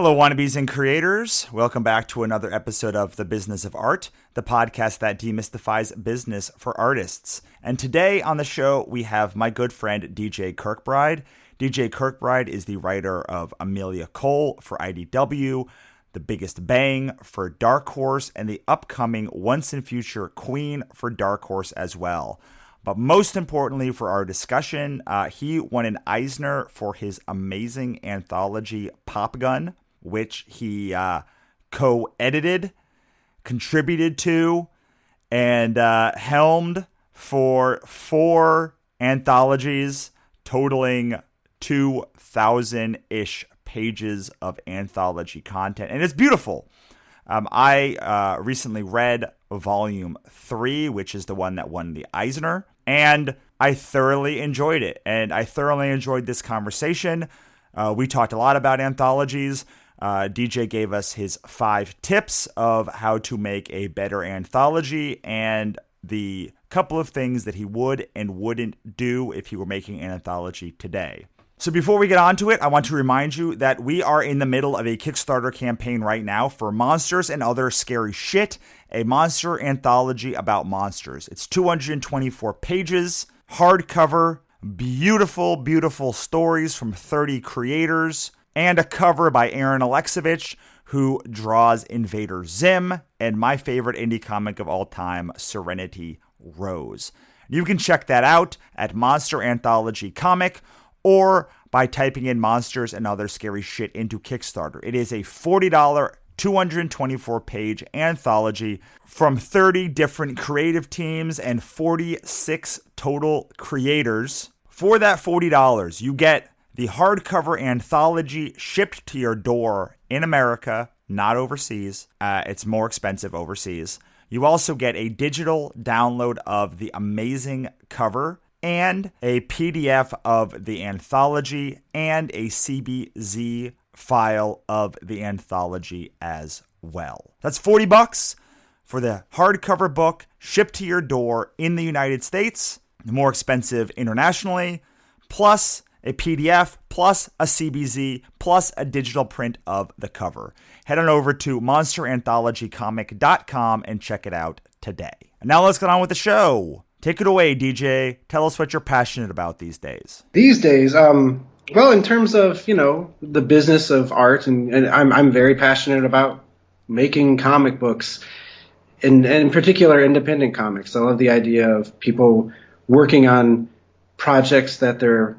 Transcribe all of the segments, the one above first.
Hello, wannabes and creators. Welcome back to another episode of The Business of Art, the podcast that demystifies business for artists. And today on the show, we have my good friend, DJ Kirkbride. DJ Kirkbride is the writer of Amelia Cole for IDW, The Biggest Bang for Dark Horse, and the upcoming Once and Future Queen for Dark Horse as well. But most importantly for our discussion, he won an Eisner for his amazing anthology Pop Gun, which he co-edited, contributed to, and helmed for 4 anthologies totaling 2,000-ish pages of anthology content. And it's beautiful. I recently read Volume 3, which is the one that won the Eisner, and I thoroughly enjoyed it. And I thoroughly enjoyed this conversation. We talked a lot about anthologies. DJ gave us his 5 tips of how to make a better anthology and the couple of things that he would and wouldn't do if he were making an anthology today. So before we get on to it, I want to remind you that we are in the middle of a Kickstarter campaign right now for Monsters and Other Scary Shit, a monster anthology about monsters. It's 224 pages, hardcover, beautiful, beautiful stories from 30 creators, and a cover by Aaron Alexovich, who draws Invader Zim and my favorite indie comic of all time, Serenity Rose. You can check that out at Monster Anthology Comic, or by typing in Monsters and Other Scary Shit into Kickstarter. It is a $40, 224-page anthology from 30 different creative teams and 46 total creators. For that $40, you get the hardcover anthology shipped to your door in America, not overseas. It's more expensive overseas. You also get a digital download of the amazing cover and a PDF of the anthology, and a CBZ file of the anthology as well. That's $40 for the hardcover book shipped to your door in the United States, more expensive internationally, plus a PDF, plus a CBZ, plus a digital print of the cover. Head on over to monsteranthologycomic.com and check it out today. And now let's get on with the show. Take it away, DJ. Tell us what you're passionate about these days. These days, well, in terms of, the business of art, and I'm very passionate about making comic books, and in particular, independent comics. I love the idea of people working on projects that they're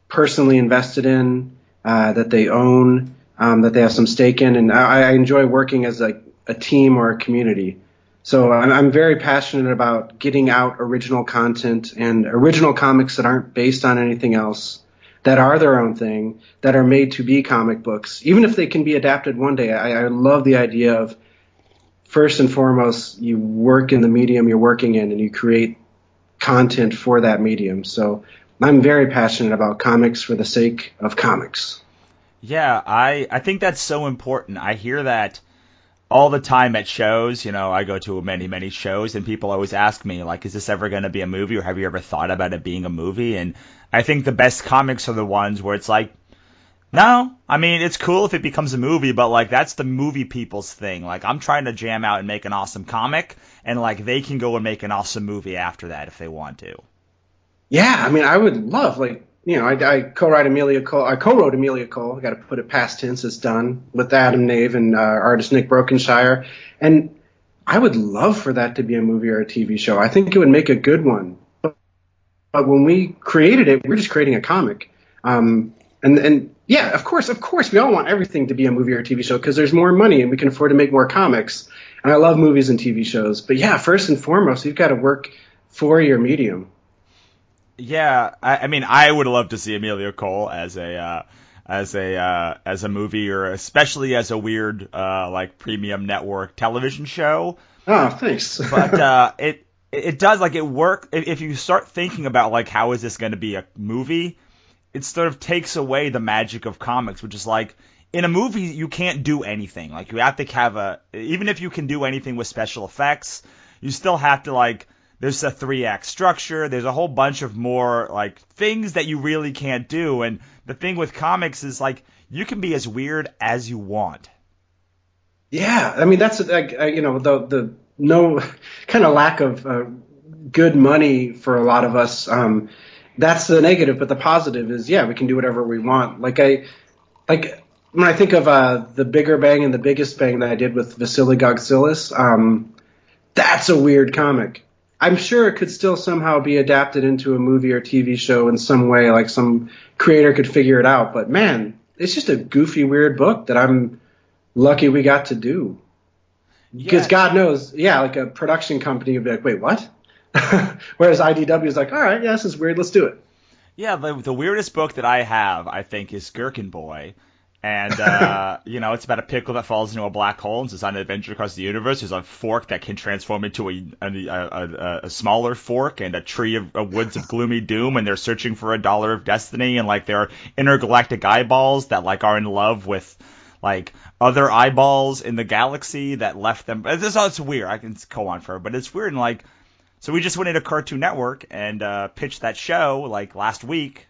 personally invested in, that they own, that they have some stake in, and I enjoy working as a team or a community. So I'm very passionate about getting out original content and original comics that aren't based on anything else, that are their own thing, that are made to be comic books. Even if they can be adapted one day, I love the idea of, first and foremost, you work in the medium you're working in and you create content for that medium. So I'm very passionate about comics for the sake of comics. Yeah, I think that's so important. I hear that all the time at shows. I go to many, many shows, and people always ask me, like, is this ever going to be a movie, or have you ever thought about it being a movie? And I think the best comics are the ones where it's like, no, I mean, it's cool if it becomes a movie, but, like, that's the movie people's thing. Like, I'm trying to jam out and make an awesome comic, and, like, they can go and make an awesome movie after that if they want to. Yeah, I mean, I would love, I co-wrote Amelia Cole. I got to put it past tense. It's done with Adam Nave and artist Nick Brokenshire. And I would love for that to be a movie or a TV show. I think it would make a good one. But when we created it, we were just creating a comic. And yeah, of course, we all want everything to be a movie or a TV show because there's more money and we can afford to make more comics. And I love movies and TV shows. But yeah, first and foremost, you've got to work for your medium. Yeah, I mean, I would love to see Amelia Cole as a movie, or especially as a weird premium network television show. Oh, thanks. But it does, like, it work if you start thinking about, like, how is this going to be a movie? It sort of takes away the magic of comics, which is like, in a movie you can't do anything. Like, you have to have even if you can do anything with special effects, you still have to, like, there's a 3-act structure. There's a whole bunch of more, like, things that you really can't do. And the thing with comics is, like, you can be as weird as you want. Yeah, I mean that's like the no kind of lack of good money for a lot of us. That's the negative, but the positive is yeah, we can do whatever we want. Like when I think of the Bigger Bang and the Biggest Bang that I did with Vasily Gogdzilas, that's a weird comic. I'm sure it could still somehow be adapted into a movie or TV show in some way, like some creator could figure it out. But man, it's just a goofy, weird book that I'm lucky we got to do. Because Yeah. God knows, yeah, like a production company would be like, wait, what? Whereas IDW is like, all right, yeah, this is weird, let's do it. Yeah, the weirdest book that I have, I think, is Gherkin Boy. And, it's about a pickle that falls into a black hole and is on an adventure across the universe. There's a fork that can transform into a smaller fork and a tree of woods of gloomy doom, and they're searching for a dollar of destiny, and, like, there are intergalactic eyeballs that, like, are in love with, like, other eyeballs in the galaxy that left them. It's weird. I can go on forever, but it's weird, and, like, so we just went into Cartoon Network and pitched that show, like, last week,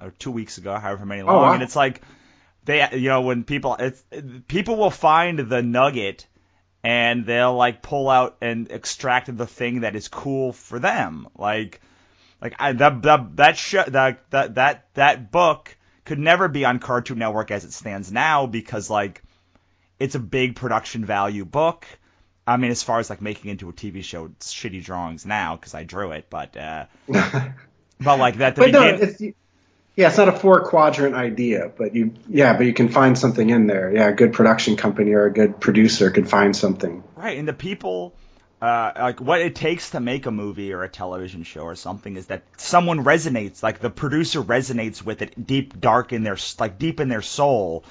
or 2 weeks ago, however many long, wow. and it's like, when people will find the nugget and they'll like pull out and extract the thing that is cool for them. That book could never be on Cartoon Network as it stands now because like it's a big production value book. I mean, as far as like making it into a TV show, it's shitty drawings now because I drew it, but like that. But no, yeah, it's not a 4-quadrant idea, but you can find something in there. Yeah, a good production company or a good producer could find something. Right, and the people, like what it takes to make a movie or a television show or something is that someone resonates, like the producer resonates with it deep in their soul,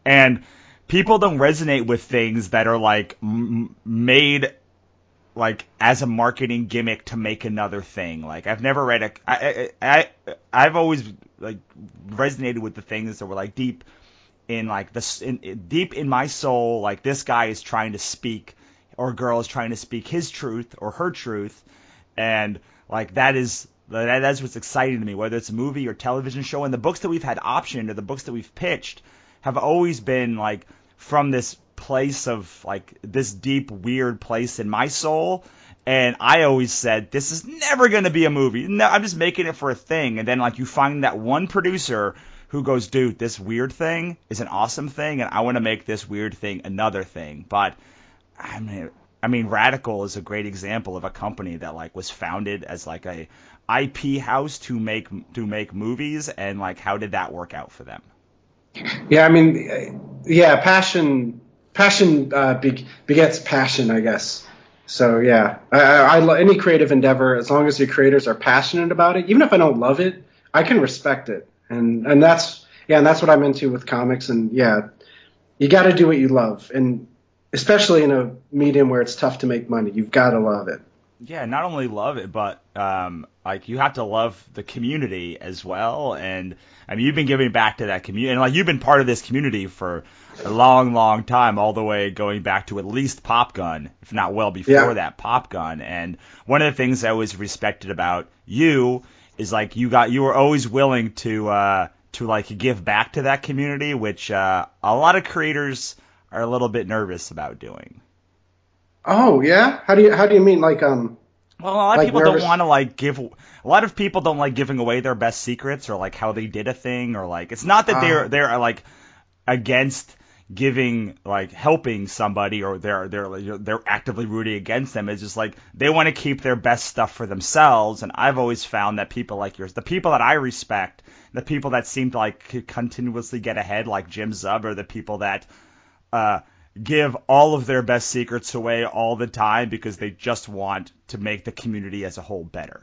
and people don't resonate with things that are like made like as a marketing gimmick to make another thing. Like I've never read I've always like resonated with the things that were like deep in like deep in my soul. Like this guy is trying to speak, or girl is trying to speak his truth or her truth, and like that's what's exciting to me. Whether it's a movie or television show, and the books that we've had optioned or the books that we've pitched have always been like from this place of like this deep weird place in my soul, and I always said this is never going to be a movie. No, I'm just making it for a thing. And then like you find that one producer who goes, dude, this weird thing is an awesome thing, and I want to make this weird thing another thing. But I mean Radical is a great example of a company that like was founded as like a IP house to make movies, and like how did that work out for them? Yeah, I mean, yeah, passion begets passion, I guess. So yeah, I any creative endeavor, as long as the creators are passionate about it, even if I don't love it, I can respect it, and that's what I'm into with comics. And yeah, you got to do what you love, and especially in a medium where it's tough to make money, you've got to love it. Yeah, not only love it, but like you have to love the community as well. And I mean, you've been giving back to that community, and like you've been part of this community for a long, long time, all the way going back to at least Pop Gun, if not well before that Pop Gun. And one of the things I always respected about you is like you were always willing to like give back to that community, which a lot of creators are a little bit nervous about doing. Oh yeah, how do you mean like Well, a lot of like people nervous? don't want to like give. A lot of people don't like giving away their best secrets or like how they did a thing, or like it's not that they're like against giving, like helping somebody, or they're actively rooting against them. It's just like they want to keep their best stuff for themselves. And I've always found that people like yours, the people that I respect, the people that seem to like continuously get ahead, like Jim Zub, are the people that give all of their best secrets away all the time because they just want to make the community as a whole better.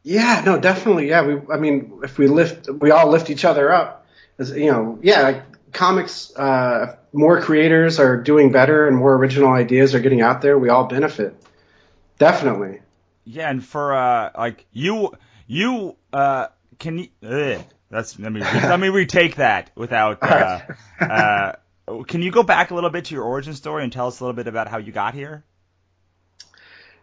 Yeah, no, definitely. Yeah, I mean, if we all lift each other up. Like comics, more creators are doing better and more original ideas are getting out there. We all benefit. Definitely. Yeah, and for like you can you, let me retake that without. Can you go back a little bit to your origin story and tell us a little bit about how you got here?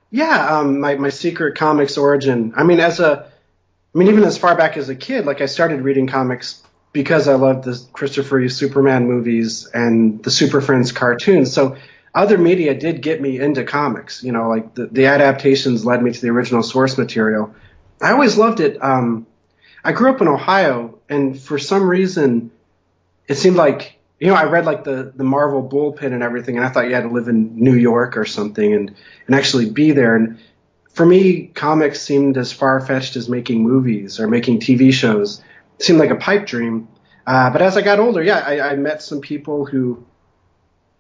Yeah, my secret comics origin. I mean, even as far back as a kid, like I started reading comics because I loved the Christopher Reeve Superman movies and the Super Friends cartoons. So other media did get me into comics. You know, like the adaptations led me to the original source material. I always loved it. I grew up in Ohio, and for some reason, it seemed like, you know, I read like the Marvel bullpen and everything, and I thought you had to live in New York or something and actually be there. And for me, comics seemed as far-fetched as making movies or making TV shows. It seemed like a pipe dream. But as I got older, yeah, I met some people who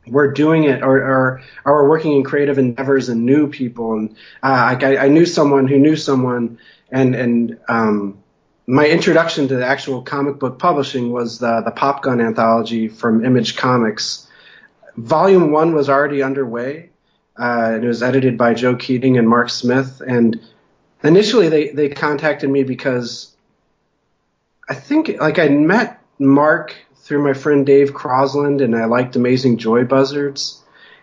were doing it or were working in creative endeavors and knew people. And I knew someone who knew someone, and my introduction to the actual comic book publishing was the Pop Gun anthology from Image Comics. Volume 1 was already underway. It was edited by Joe Keating and Mark Smith. And initially they contacted me because I think like I met Mark through my friend Dave Crosland, and I liked Amazing Joy Buzzards.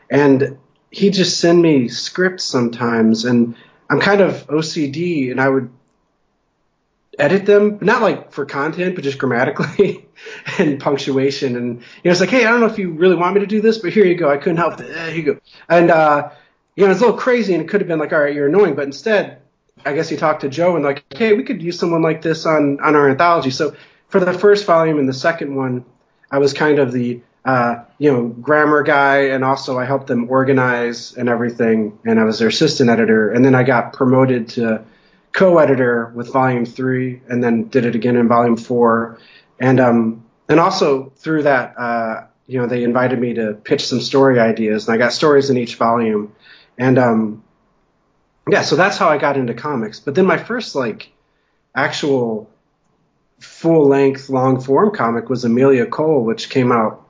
And he'd just send me scripts sometimes, and I'm kind of OCD, and I would edit them, not like for content, but just grammatically and punctuation. And it's like, hey, I don't know if you really want me to do this, but here you go. I couldn't help it. Here you go. And it's a little crazy, and it could have been like, all right, you're annoying. But instead, I guess he talked to Joe and like, hey, we could use someone like this on our anthology. So for the first volume and the second one, I was kind of the grammar guy, and also I helped them organize and everything, and I was their assistant editor. And then I got promoted to co-editor with volume 3, and then did it again in volume 4. And also through that, they invited me to pitch some story ideas, and I got stories in each volume. And so that's how I got into comics. But then my first like actual full-length long-form comic was Amelia Cole, which came out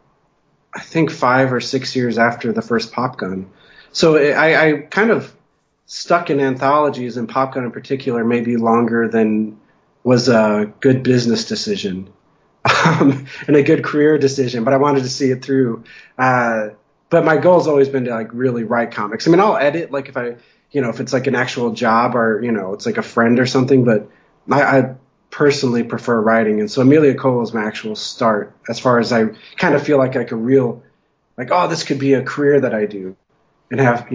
I think 5 or 6 years after the first Pop Gun. So I kind of stuck in anthologies, and Pop Gun in particular, maybe longer than was a good business decision and a good career decision, but I wanted to see it through. But my goal has always been to like really write comics. I mean, I'll edit like if if it's like an actual job or, it's like a friend or something, but I personally prefer writing. And so Amelia Cole is my actual start as far as I kind of feel like a real, like, oh, this could be a career that I do and have,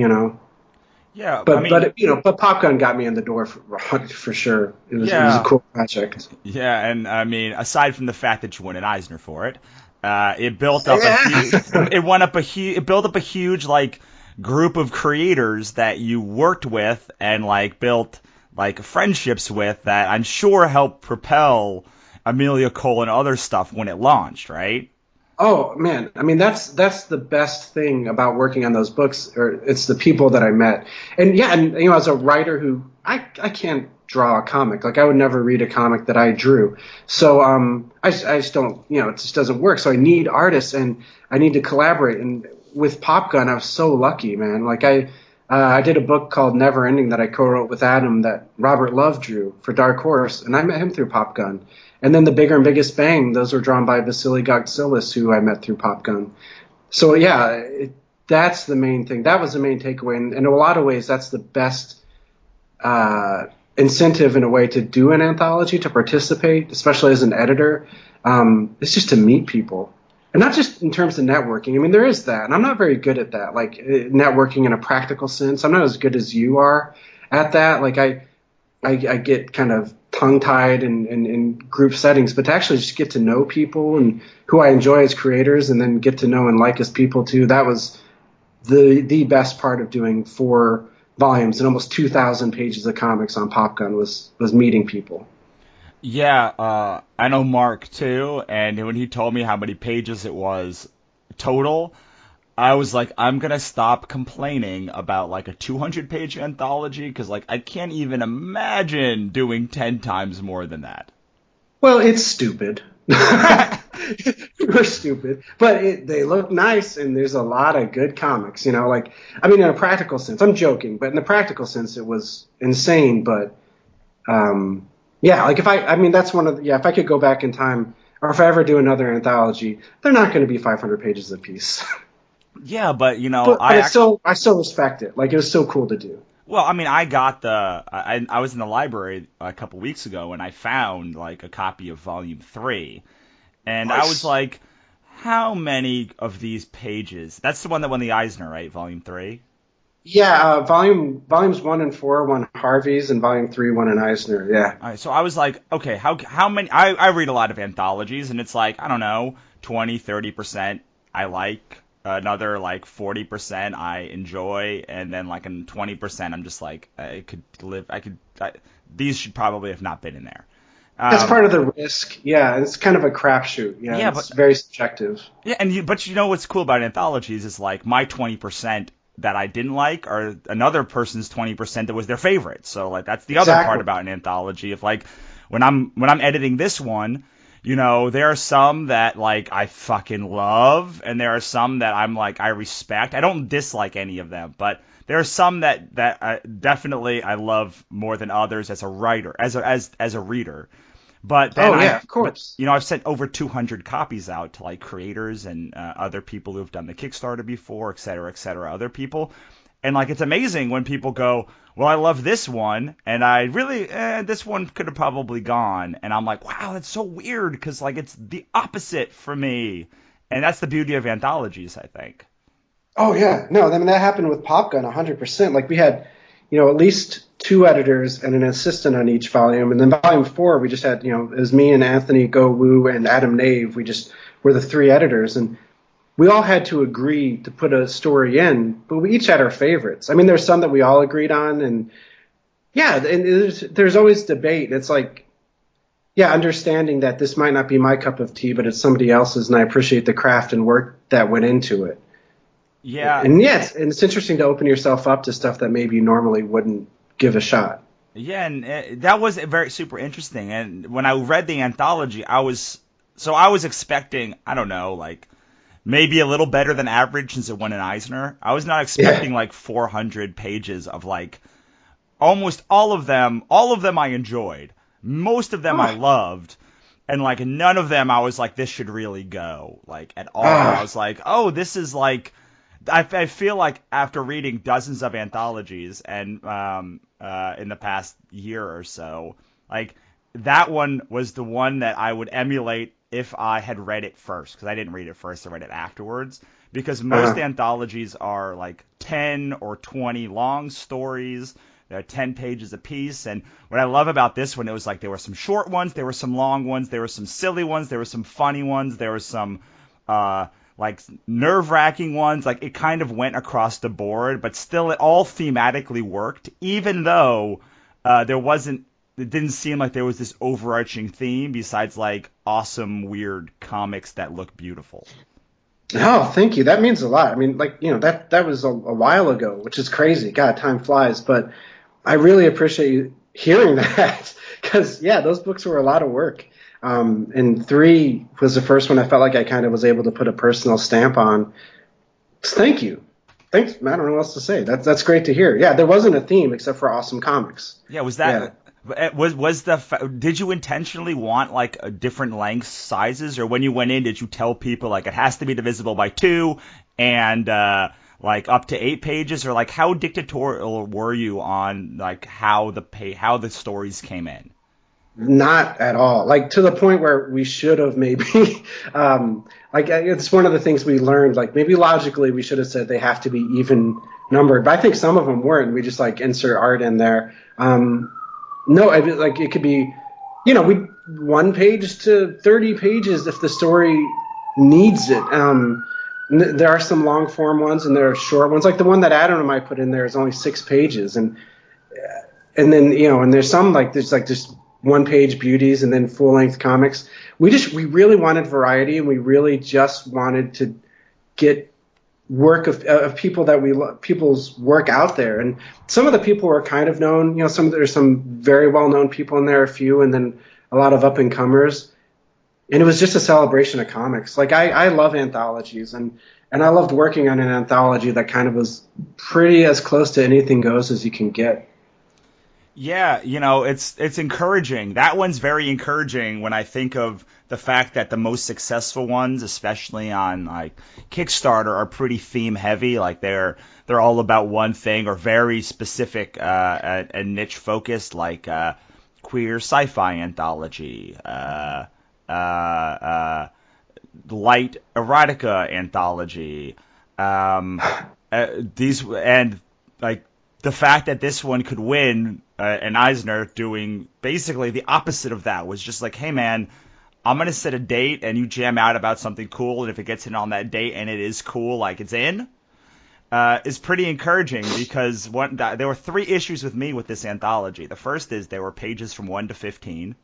Yeah, but Pop Gun got me in the door for sure. It was a cool project. Yeah, and I mean, aside from the fact that you won an Eisner for it, it built up it built up a huge like group of creators that you worked with and like built like friendships with that I'm sure helped propel Amelia Cole and other stuff when it launched, right? Oh man, I mean that's the best thing about working on those books, or it's the people that I met. And as a writer who I can't draw a comic, like I would never read a comic that I drew. So I just don't, it just doesn't work. So I need artists and I need to collaborate. And with Pop Gun, I was so lucky, man. Like I did a book called Never Ending that I co-wrote with Adam that Robert Love drew for Dark Horse, and I met him through Pop Gun. And then The Bigger and Biggest Bang, those were drawn by Vasily Gogtsilis, who I met through Pop Gun. So that's the main thing. That was the main takeaway. And in a lot of ways, that's the best incentive in a way to do an anthology, to participate, especially as an editor. It's just to meet people. And not just in terms of networking. I mean, there is that, and I'm not very good at that, like networking in a practical sense. I'm not as good as you are at that. Like I get kind of tongue-tied in group settings, but to actually just get to know people and who I enjoy as creators and then get to know and like as people too, that was the best part of doing 4 volumes and almost 2,000 pages of comics on Pop Gun was meeting people. Yeah, I know Mark too, and when he told me how many pages it was total, I was like, I'm gonna stop complaining about like a 200-page anthology because like I can't even imagine doing 10 times more than that. Well, it's stupid. We're stupid, but they look nice, and there's a lot of good comics. In a practical sense, I'm joking, but in the practical sense, it was insane. But that's one of if I could go back in time, or if I ever do another anthology, they're not going to be 500 pages apiece. Yeah, but I still respect it. Like, it was so cool to do. Well, I mean, I was in the library a couple weeks ago and I found like a copy of Volume 3, And I was Nice. like, how many of these pages? That's the one that won the Eisner, right? Volume 3? Yeah, volumes 1 and 4 won Harvey's, and volume 3 won an Eisner. Yeah. All right, so I was like, okay, how many? I read a lot of anthologies, and it's like, I don't know, 20, 30% I like, another like 40% I enjoy, and then like in 20% I'm just like, these should probably have not been in there. That's Um, part of the risk. Yeah, it's kind of a crapshoot. Yeah, yeah, it's but very subjective. yeah, but you know what's cool about anthologies is like my 20% that I didn't like or another person's 20% that was their favorite. So like that's the other part Exactly. about an anthology. If like when I'm editing this one, you know, there are some that like I fucking love and there are some that I'm like I respect. I don't dislike any of them, but there are some that definitely I love more than others as a writer, as a reader. But then Oh yeah, of course. you know, I've sent over 200 copies out to like creators and other people who've done the Kickstarter before, et cetera, other people. And like, it's amazing when people go, well, I love this one, and I really, this one could have probably gone. And I'm like, wow, that's so weird, because like, it's the opposite for me. And that's the beauty of anthologies, I think. Oh yeah, no, I mean that happened with Pop Gun 100%. Like we had, at least two editors and an assistant on each volume, and then volume 4 we just had, it was me and Anthony Go Woo and Adam Nave. We just were the three editors, and we all had to agree to put a story in, but we each had our favorites. I mean, there's some that we all agreed on, and yeah, and there's always debate. It's like, yeah, understanding that this might not be my cup of tea, but it's somebody else's, and I appreciate the craft and work that went into it. Yeah, And yes, and it's interesting to open yourself up to stuff that maybe you normally wouldn't give a shot. yeah, and that was very super interesting. And when I read the anthology, I was expecting, I don't know, like maybe a little better than average since it won an Eisner. I was not Yeah. expecting like 400 pages of like almost all of them I enjoyed. Most of them I Oh, loved. And like none of them I was like, this should really go, like at all. I ah, was like, oh, this is like, I feel like after reading dozens of anthologies and in the past year or so, like that one was the one that I would emulate if I had read it first, because I didn't read it first, I read it afterwards. Because most uh, anthologies are like 10 or 20 long stories. They're 10 pages apiece. And what I love about this one, it was like there were some short ones, there were some long ones, there were some silly ones, there were some funny ones, there were some like nerve-wracking ones. Like it kind of went across the board, but still it all thematically worked, even though there wasn't. It didn't seem like there was this overarching theme besides like awesome, weird comics that look beautiful. oh, thank you. That means a lot. I mean, like, that was a while ago, which is crazy. God, time flies. But I really appreciate you hearing that because, yeah, those books were a lot of work. And 3 was the first one I felt like I kind of was able to put a personal stamp on. So thank you. Thanks. I don't know what else to say. That's great to hear. Yeah, there wasn't a theme except for awesome comics. Yeah, was Yeah. that did you intentionally want like a different length sizes, or when you went in did you tell people like it has to be divisible by 2 and like up to 8 pages, or like how dictatorial were you on like how the stories came in? Not at all. Like to the point where we should have maybe, like it's one of the things we learned. Like maybe logically we should have said they have to be even numbered, but I think some of them weren't. We just like insert art in there. No, like it could be, we 1 page to 30 pages if the story needs it. There are some long form ones and there are short ones. Like the one that Adam and I put in there is only 6 pages, and then and there's some like there's like just 1 page beauties and then full length comics. We really wanted variety, and we really just wanted to get work of people that we love, people's work out there. And some of the people are kind of known. There's some very well known people in there, a few, and then a lot of up and comers. And it was just a celebration of comics. Like I love anthologies, and I loved working on an anthology that kind of was pretty as close to anything goes as you can get. Yeah, it's encouraging. That one's very encouraging when I think of the fact that the most successful ones, especially on like Kickstarter, are pretty theme heavy. Like they're all about one thing or very specific and niche focused, like queer sci-fi anthology, light erotica anthology. These and like the fact that this one could win an Eisner doing basically the opposite of that was just like, hey man, I'm gonna set a date and you jam out about something cool, and if it gets in on that date and it is cool, like it's in. Is pretty encouraging because there were 3 issues with me with this anthology. The first is there were pages from 1 to 15.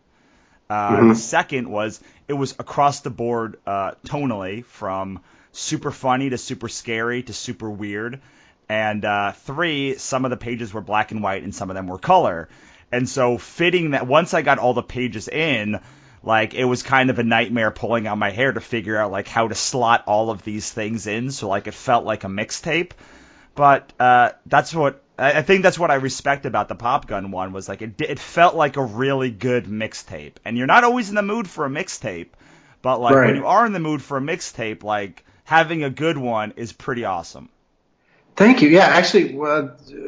The second was it was across the board tonally, from super funny to super scary to super weird. And 3, some of the pages were black and white and some of them were color. And so fitting that, once I got all the pages in, like it was kind of a nightmare pulling out my hair to figure out like how to slot all of these things in so like it felt like a mixtape. But that's what I think that's what I respect about the Pop Gun one, was like it felt like a really good mixtape. And you're not always in the mood for a mixtape, but like when you are in the mood for a mixtape, like having a good one is pretty awesome. Thank you. Yeah, actually,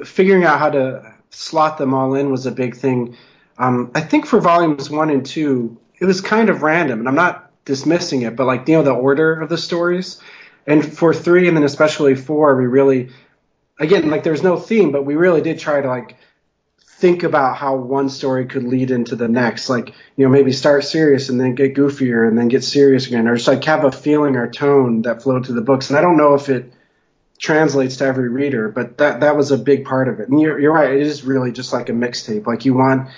figuring out how to slot them all in was a big thing. I think for volumes 1 and 2, it was kind of random, and I'm not dismissing it, but like, the order of the stories. And for 3, and then especially 4, we really, again, like there's no theme, but we really did try to like think about how one story could lead into the next. Like, maybe start serious and then get goofier and then get serious again, or just like have a feeling or tone that flowed through the books. And I don't know if it translates to every reader, but that was a big part of it. And you're right, it is really just like a mixtape. Like you want,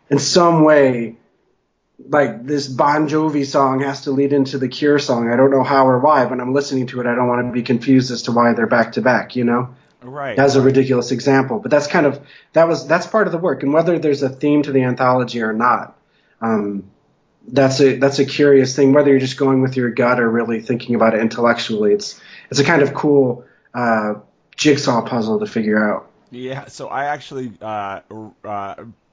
in some way, like this Bon Jovi song has to lead into the Cure song. I don't know how or why, but I'm listening to it. I don't want to be confused as to why they're back to back, Right. That's a ridiculous example, but that's part of the work. And whether there's a theme to the anthology or not, that's a curious thing. Whether you're just going with your gut or really thinking about it intellectually, it's a kind of cool jigsaw puzzle to figure out. Yeah, so I actually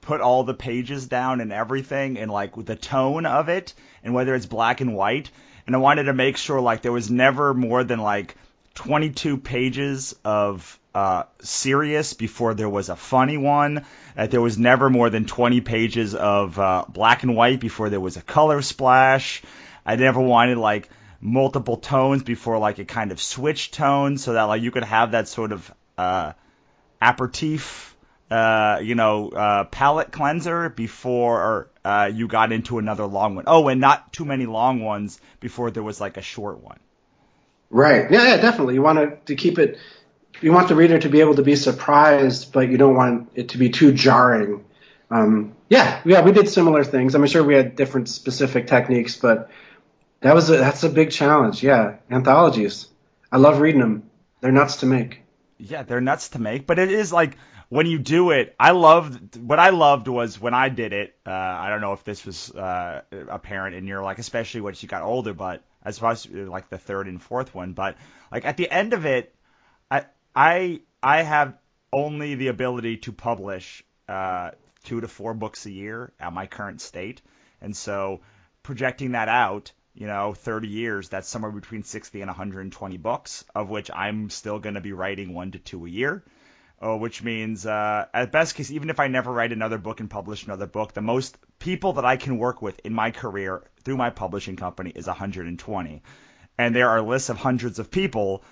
put all the pages down and everything, and like with the tone of it, and whether it's black and white, and I wanted to make sure like there was never more than like 22 pages of serious before there was a funny one. There was never more than 20 pages of black and white before there was a color splash. I never wanted like multiple tones before like it kind of switched tones, so that like you could have that sort of aperitif, palate cleanser before you got into another long one. Oh, and not too many long ones before there was like a short one. Right. Yeah, definitely. You want to keep it. You want the reader to be able to be surprised, but you don't want it to be too jarring. Yeah, we did similar things. I'm sure we had different specific techniques, but that's a big challenge. Yeah, anthologies. I love reading them. They're nuts to make. Yeah, they're nuts to make, but it is like when you do it. What I loved was when I did it. I don't know if this was apparent in your, like, especially once you got older, but as far as like the 3rd and 4th one, but like at the end of it, I have only the ability to publish 2 to 4 books a year at my current state, and so projecting that out, 30 years, that's somewhere between 60 and 120 books, of which I'm still going to be writing 1 to 2 a year, which means at best case, even if I never write another book and publish another book, the most people that I can work with in my career through my publishing company is 120. And there are lists of hundreds of people,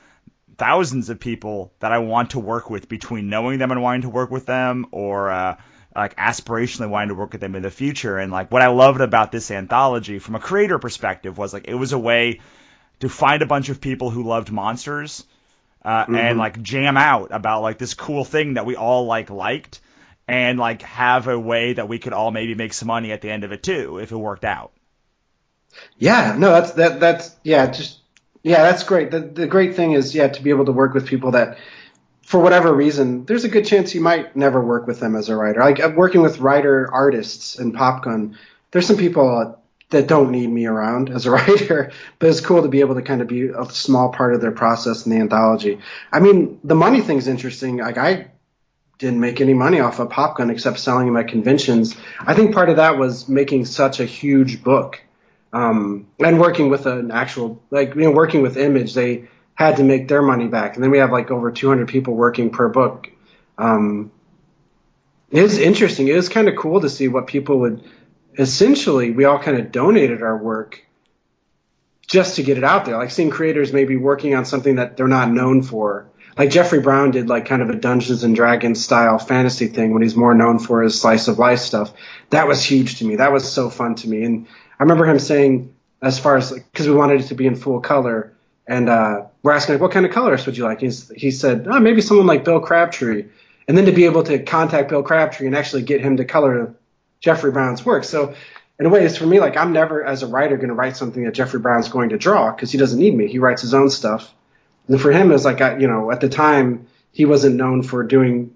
thousands of people that I want to work with, between knowing them and wanting to work with them, or like aspirationally wanting to work with them in the future. And like what I loved about this anthology from a creator perspective was like it was a way to find a bunch of people who loved monsters and like jam out about like this cool thing that we all liked, and like have a way that we could all maybe make some money at the end of it too, if it worked out. Yeah, no, that's great. The great thing is, to be able to work with people that, for whatever reason, there's a good chance you might never work with them as a writer. Like working with writer artists in Pop Gun, there's some people that don't need me around as a writer, but it's cool to be able to kind of be a small part of their process in the anthology. I mean, the money thing's interesting. Like I didn't make any money off of Pop Gun except selling them at conventions. I think part of that was making such a huge book. And working with an actual, working with Image, they had to make their money back. And then we have like over 200 people working per book. It was interesting. It was kind of cool to see what people would essentially we all kind of donated our work just to get it out there. Like seeing creators maybe working on something that they're not known for. Like Jeffrey Brown did like kind of a Dungeons and Dragons style fantasy thing when he's more known for his slice of life stuff. That was huge to me. That was so fun to me. And I remember him saying, as far as, because we wanted it to be in full color, and we're asking, like, what kind of colorist would you like? He said, oh, maybe someone like Bill Crabtree. And then to be able to contact Bill Crabtree and actually get him to color Jeffrey Brown's work. So in a way, it's for me, like, I'm never, as a writer, going to write something that Jeffrey Brown's going to draw, because he doesn't need me. He writes his own stuff. And for him, it was like, at the time, he wasn't known for doing,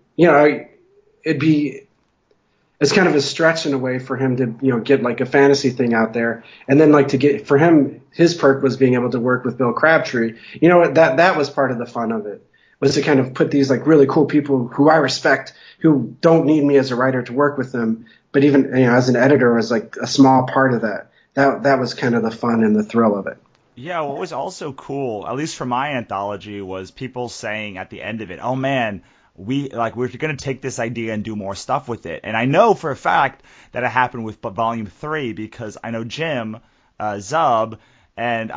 it's kind of a stretch in a way for him to, get like a fantasy thing out there. And then like for him, his perk was being able to work with Bill Crabtree. That was part of the fun of it, was to kind of put these like really cool people who I respect, who don't need me as a writer to work with them. But even, as an editor, was like a small part of that. That was kind of the fun and the thrill of it. Yeah, what was also cool, at least for my anthology, was people saying at the end of it, oh man, we're going to take this idea and do more stuff with it. And I know for a fact that it happened with Volume 3, because I know Jim Zub and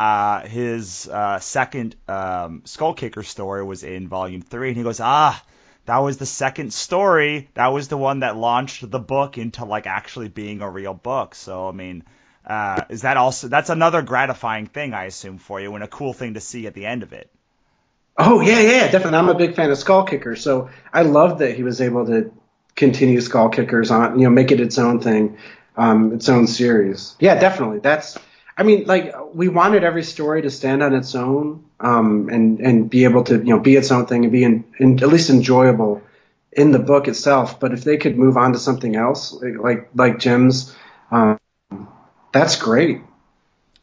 his second Skull Kicker story was in Volume 3, and he goes, that was the second story. That was the one that launched the book into like actually being a real book. So, I mean, is that also, that's another gratifying thing, I assume, for you, and a cool thing to see at the end of it. Oh, yeah, definitely. I'm a big fan of Skull Kicker, so I love that he was able to continue Skull Kickers on, make it its own thing, its own series. Yeah, definitely. We wanted every story to stand on its own, and be able to, be its own thing and be at least enjoyable in the book itself. But if they could move on to something else, like Jim's, that's great.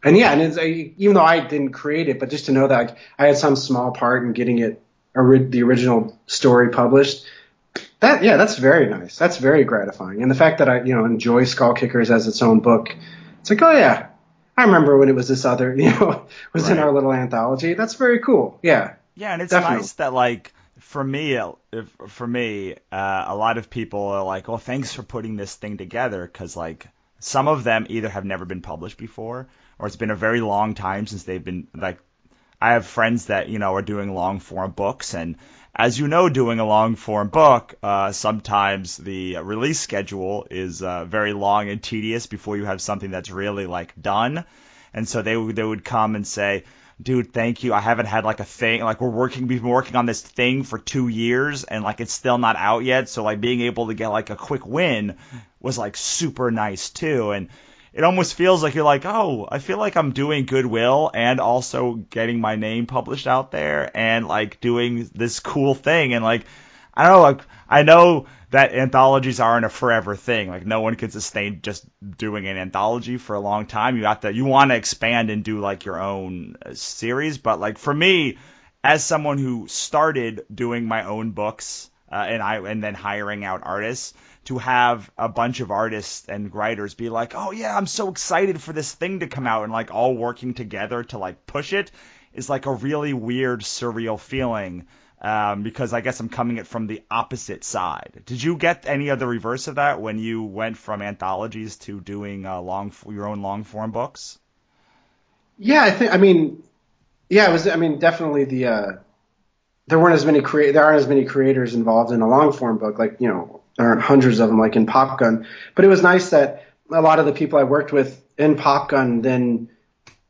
And yeah, and even though I didn't create it, but just to know that I had some small part in getting it, the original story published, that's very nice. That's very gratifying. And the fact that I, enjoy Skull Kickers as its own book, it's like, oh yeah, I remember when it was this other, was in our little anthology. That's very cool. Yeah. Yeah, and it's definitely nice that like for me, a lot of people are like, well, thanks for putting this thing together, because like some of them either have never been published before, or it's been a very long time since they've been, like, I have friends that, are doing long form books, and as you know, doing a long form book, sometimes the release schedule is very long and tedious before you have something that's really like done. And so they would come and say, dude, thank you. I haven't had like a thing, like we've been working on this thing for 2 years and like it's still not out yet. So like being able to get like a quick win was like super nice too. And it almost feels like you're like, oh, I feel like I'm doing goodwill and also getting my name published out there and like doing this cool thing. And like, I don't know, like I know that anthologies aren't a forever thing. Like no one can sustain just doing an anthology for a long time. You want to expand and do like your own series. But like for me, as someone who started doing my own books and then hiring out artists, to have a bunch of artists and writers be like, oh yeah, I'm so excited for this thing to come out, and like all working together to like push it is like a really weird, surreal feeling. Because I guess I'm coming it from the opposite side. Did you get any of the reverse of that when you went from anthologies to doing your own long form books? Yeah, it was. Definitely there aren't as many creators involved in a long form book. Like there aren't hundreds of them like in Pop Gun. But it was nice that a lot of the people I worked with in Pop Gun then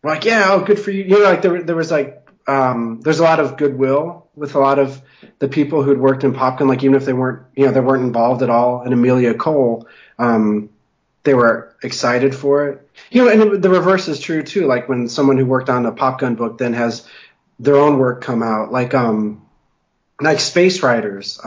were like, yeah, oh, good for you. Like there was like there's a lot of goodwill with a lot of the people who'd worked in Pop Gun. Like even if they weren't involved at all in Amelia Cole, they were excited for it. And the reverse is true too. Like when someone who worked on a Pop Gun book then has their own work come out, like Space Riders.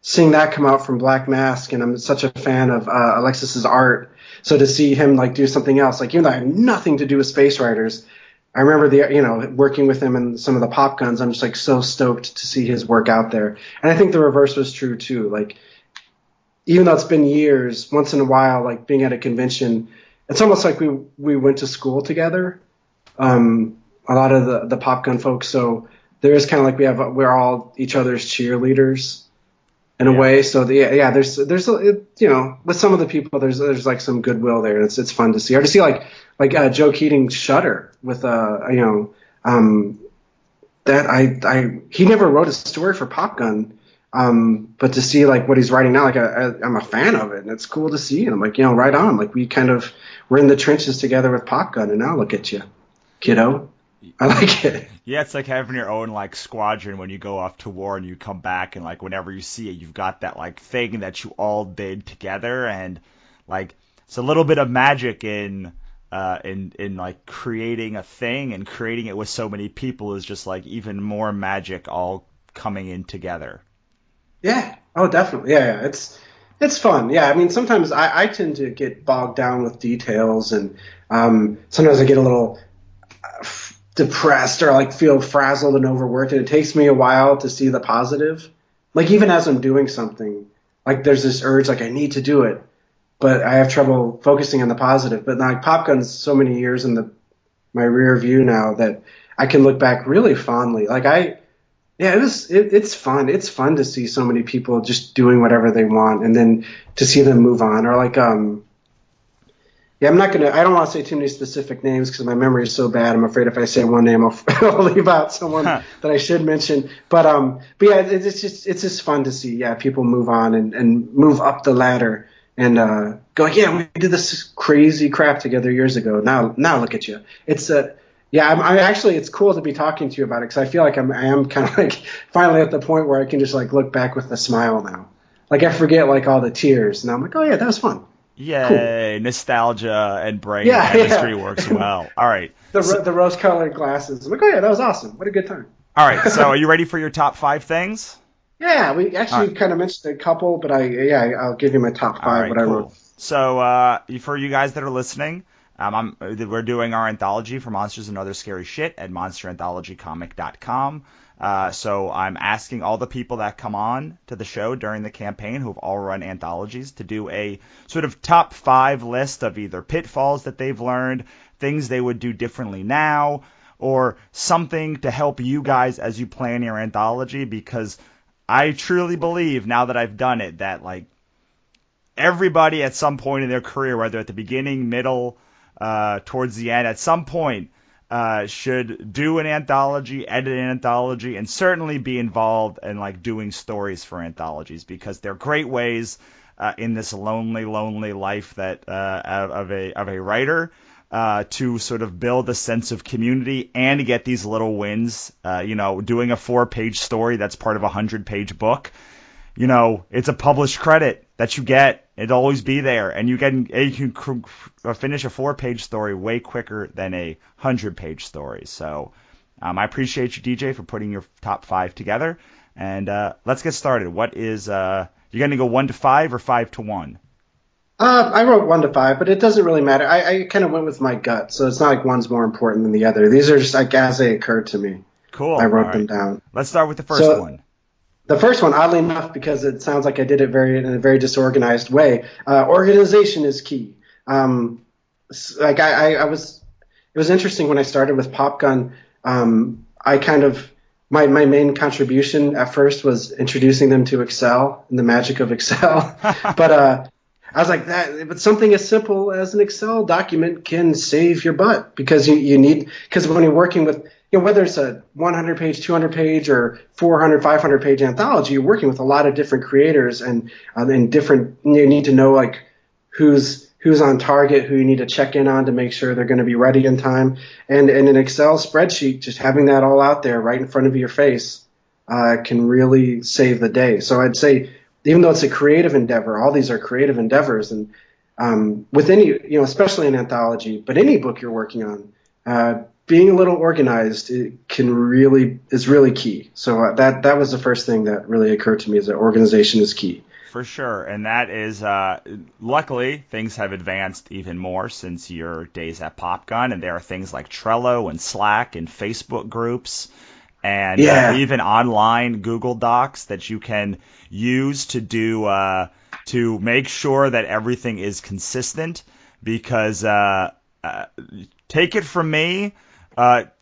Seeing that come out from Black Mask, and I'm such a fan of Alexis's art. So to see him like do something else, like even though I had nothing to do with Space Riders, I remember working with him in some of the Pop Guns. I'm just like so stoked to see his work out there. And I think the reverse was true too. Like even though it's been years, once in a while, like being at a convention, it's almost like we went to school together. A lot of the Pop Gun folks. So there is kind of like we're all each other's cheerleaders. in a way. So with some of the people, there's like some goodwill there. It's fun to see, or to see like Joe Keating's Shutter with that he never wrote a story for Pop Gun. But to see like what he's writing now, like I'm a fan of it, and it's cool to see. And I'm like, right on. Like we're in the trenches together with Pop Gun, and now look at you, kiddo. I like it. Yeah, it's like having your own like squadron when you go off to war and you come back, and like whenever you see it, you've got that like thing that you all did together, and like it's a little bit of magic in like creating a thing, and creating it with so many people is just like even more magic all coming in together. Yeah. Oh, definitely. Yeah. It's fun. Yeah. I mean, sometimes I tend to get bogged down with details, and sometimes I get a little depressed or like feel frazzled and overworked, and it takes me a while to see the positive. Like even as I'm doing something, like there's this urge, like I need to do it, but I have trouble focusing on the positive. But like Pop Gun's so many years in my rear view now that I can look back really fondly. Like it's fun. It's fun to see so many people just doing whatever they want, and then to see them move on. Or like, I don't want to say too many specific names because my memory is so bad. I'm afraid if I say one name, I'll leave out someone that I should mention. But yeah, it's just fun to see, people move on and move up the ladder and go, yeah, we did this crazy crap together years ago. Now look at you. It's I'm actually, it's cool to be talking to you about it because I feel like I am kind of like finally at the point where I can just like look back with a smile now. Like I forget like all the tears, and I'm like, oh yeah, that was fun. Yay, cool. Nostalgia and brain chemistry works well. All right. The rose-colored glasses. I'm like, oh yeah, that was awesome. What a good time. All right, so are you ready for your top 5 things? Yeah, we actually kind of mentioned a couple, but I'll give you my top 5. Right, what cool. I wrote. So for you guys that are listening, we're doing our anthology for Monsters and Other Scary Shit at monsteranthologycomic.com. So I'm asking all the people that come on to the show during the campaign who have all run anthologies to do a sort of top 5 list of either pitfalls that they've learned, things they would do differently now, or something to help you guys as you plan your anthology, because I truly believe now that I've done it that like everybody at some point in their career, whether at the beginning, middle, towards the end, at some point should do an anthology, edit an anthology, and certainly be involved in like doing stories for anthologies, because they're great ways in this lonely life that of a writer to sort of build a sense of community and to get these little wins. Doing a 4-page story that's part of a 100-page book. It's a published credit that you get. It'll always be there, and you can finish a 4-page story way quicker than a 100-page story. So I appreciate you, DJ, for putting your top 5 together. And let's get started. What is you're going to go 1 to 5 or 5 to 1? I wrote 1 to 5, but it doesn't really matter. I kind of went with my gut, so it's not like one's more important than the other. These are just like as they occurred to me. Cool. I wrote them down. Let's start with the first one. The first one, oddly enough, because it sounds like I did it in a very disorganized way. Organization is key. It was interesting when I started with Pop Gun. My main contribution at first was introducing them to Excel and the magic of Excel. But I was like but something as simple as an Excel document can save your butt, because because when you're working with, whether it's a 100-page, 200-page, or 400, 500-page anthology, you're working with a lot of different creators and different. You need to know like who's on target, who you need to check in on to make sure they're going to be ready in time. And in an Excel spreadsheet, just having that all out there right in front of your face can really save the day. So I'd say, even though it's a creative endeavor, all these are creative endeavors, and with any, especially an anthology, but any book you're working on, being a little organized is really key. So that was the first thing that really occurred to me, is that organization is key. For sure, and that is luckily things have advanced even more since your days at Pop Gun, and there are things like Trello and Slack and Facebook groups and even online Google Docs that you can use to do to make sure that everything is consistent. Because take it from me,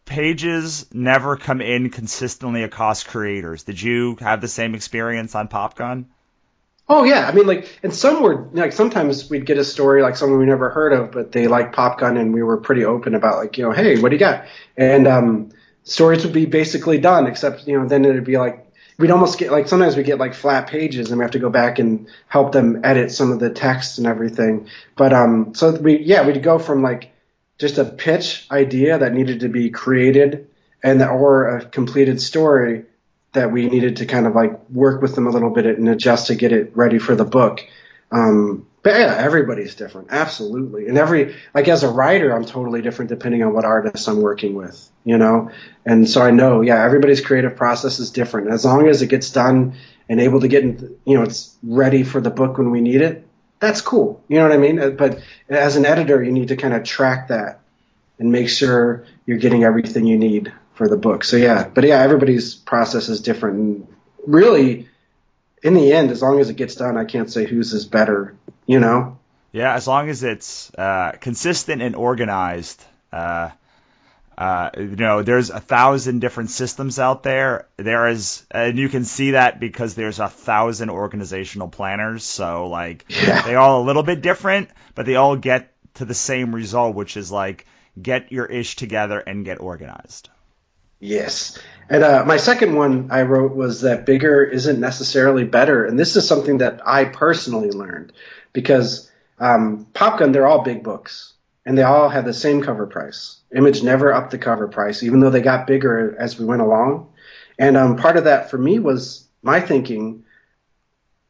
pages never come in consistently across creators. Did you have the same experience on Pop Gun? Oh yeah, I mean, like, and some were like sometimes we'd get a story like someone we never heard of, but they like Pop Gun, and we were pretty open about like, hey, what do you got? And stories would be basically done, except then it'd be like we'd almost get like sometimes we get like flat pages, and we have to go back and help them edit some of the text and everything. But so we'd go from like just a pitch idea that needed to be created or a completed story that we needed to kind of like work with them a little bit and adjust to get it ready for the book. But yeah, everybody's different. Absolutely. And like as a writer, I'm totally different depending on what artist I'm working with, And so I know, yeah, everybody's creative process is different. As long as it gets done and able to get, it's ready for the book when we need it, that's cool. You know what I mean? But as an editor, you need to kind of track that and make sure you're getting everything you need for the book. So yeah, but yeah, everybody's process is different. And really, in the end, as long as it gets done, I can't say whose is better, Yeah, as long as it's consistent and organized. There's 1,000 different systems out there. And you can see that because there's 1,000 organizational planners. So they all a little bit different, but they all get to the same result, which is like get your ish together and get organized. Yes. And my second one I wrote was that bigger isn't necessarily better. And this is something that I personally learned because Pop Gun, they're all big books and they all have the same cover price. Image never upped the cover price, even though they got bigger as we went along. And part of that for me was my thinking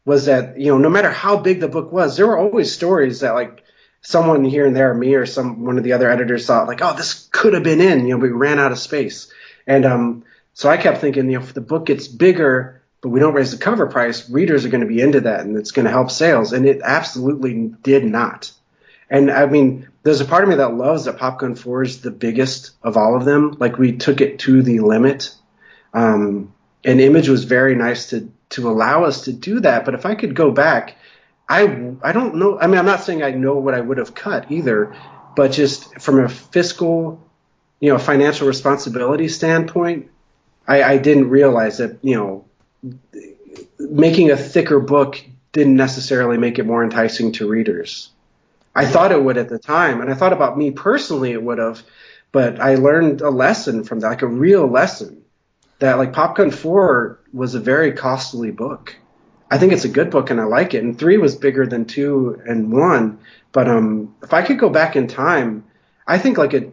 was that, no matter how big the book was, there were always stories that like someone here and there, me or one of the other editors thought like, oh, this could have been in, we ran out of space. And so I kept thinking, if the book gets bigger, but we don't raise the cover price, readers are going to be into that and it's going to help sales. And it absolutely did not. And I mean, there's a part of me that loves that Pop Gun 4 is the biggest of all of them. Like we took it to the limit. And Image was very nice to allow us to do that. But if I could go back, I don't know. I mean, I'm not saying I know what I would have cut either, but just from a fiscal financial responsibility standpoint, I didn't realize that, making a thicker book didn't necessarily make it more enticing to readers. I thought it would at the time, and I thought about me personally it would have, but I learned a lesson from that, like a real lesson, that like Pop Gun 4 was a very costly book. I think it's a good book and I like it, and 3 was bigger than 2 and 1, but if I could go back in time, I think like a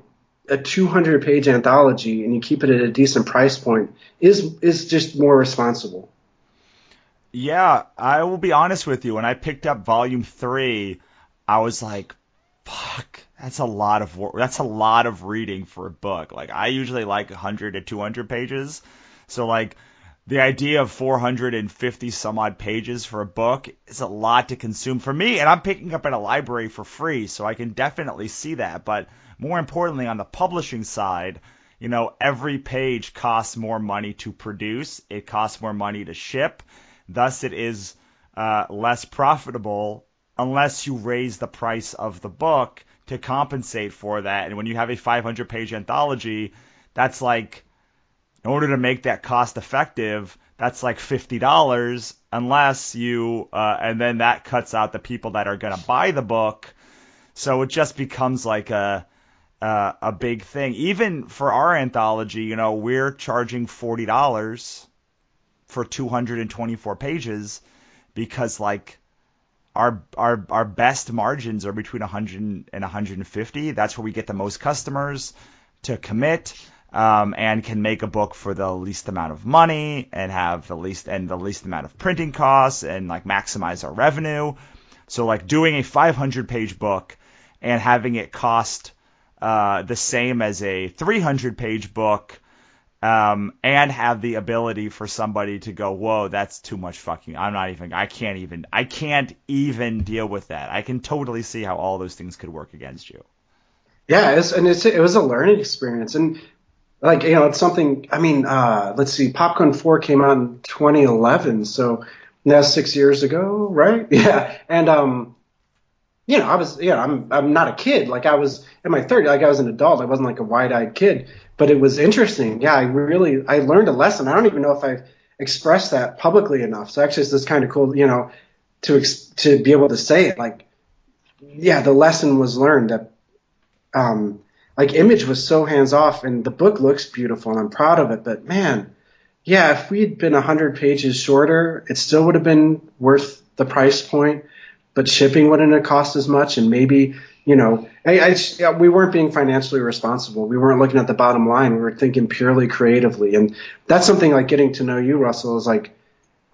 200-page anthology and you keep it at a decent price point is just more responsible. Yeah, I will be honest with you. When I picked up volume 3, I was like, fuck, that's a lot of work. That's a lot of reading for a book. Like I usually like 100 to 200 pages. So like the idea of 450 some odd pages for a book is a lot to consume for me. And I'm picking up at a library for free, so I can definitely see that. But more importantly, on the publishing side, every page costs more money to produce. It costs more money to ship. Thus, it is less profitable unless you raise the price of the book to compensate for that. And when you have a 500-page anthology, that's like, in order to make that cost effective, that's like $50 unless you, and then that cuts out the people that are going to buy the book. So it just becomes like a big thing. Even for our anthology, we're charging $40 for 224 pages because like our best margins are between 100 and 150. That's where we get the most customers to commit, and can make a book for the least amount of money and have the least amount of printing costs and like maximize our revenue. So like doing a 500-page book and having it cost the same as a 300-page book, and have the ability for somebody to go, whoa, that's too much fucking, I can't even deal with that. I can totally see how all those things could work against you. Yeah, it was a learning experience. And like, it's something, I mean, let's see, Pop Gun 4 came out in 2011. So that's 6 years ago, right? Yeah. And, I was, I'm not a kid. Like I was in my 30s, like I was an adult. I wasn't like a wide-eyed kid, but it was interesting. Yeah, I learned a lesson. I don't even know if I've expressed that publicly enough. So actually, it's kind of cool, to be able to say it. Like, yeah, the lesson was learned that like Image was so hands off, and the book looks beautiful, and I'm proud of it. But man, yeah, if we'd been 100 pages shorter, it still would have been worth the price point, but shipping wouldn't have cost as much, and maybe, we weren't being financially responsible. We weren't looking at the bottom line. We were thinking purely creatively, and that's something like getting to know you, Russell, is like,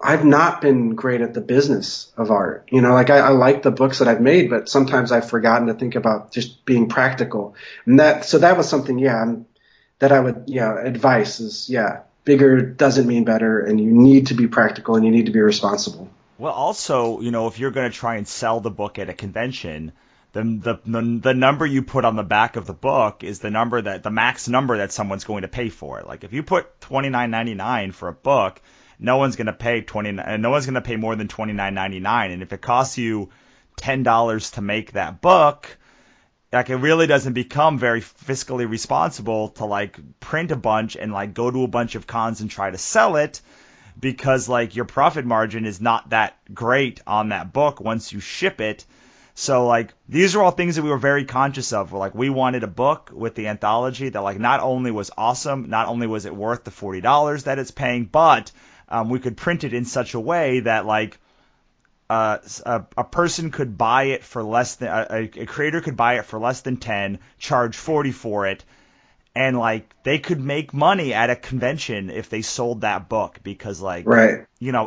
I've not been great at the business of art. Like I like the books that I've made, but sometimes I've forgotten to think about just being practical. And that was something, that I would, advice is, bigger doesn't mean better, and you need to be practical and you need to be responsible. Well, also, if you're going to try and sell the book at a convention, the number you put on the back of the book is the max number that someone's going to pay for it. Like if you put $29.99 for a book, no one's going to pay no one's going to pay more than $29.99, and if it costs you $10 to make that book, like it really doesn't become very fiscally responsible to like print a bunch and like go to a bunch of cons and try to sell it, because like your profit margin is not that great on that book once you ship it. So like these are all things that we were very conscious of. Like we wanted a book with the anthology that like not only was awesome, not only was it worth the $40 that it's paying, but we could print it in such a way that like a person could buy it for less than a creator could buy it for less than 10, charge 40 for it, and like they could make money at a convention if they sold that book, because like right.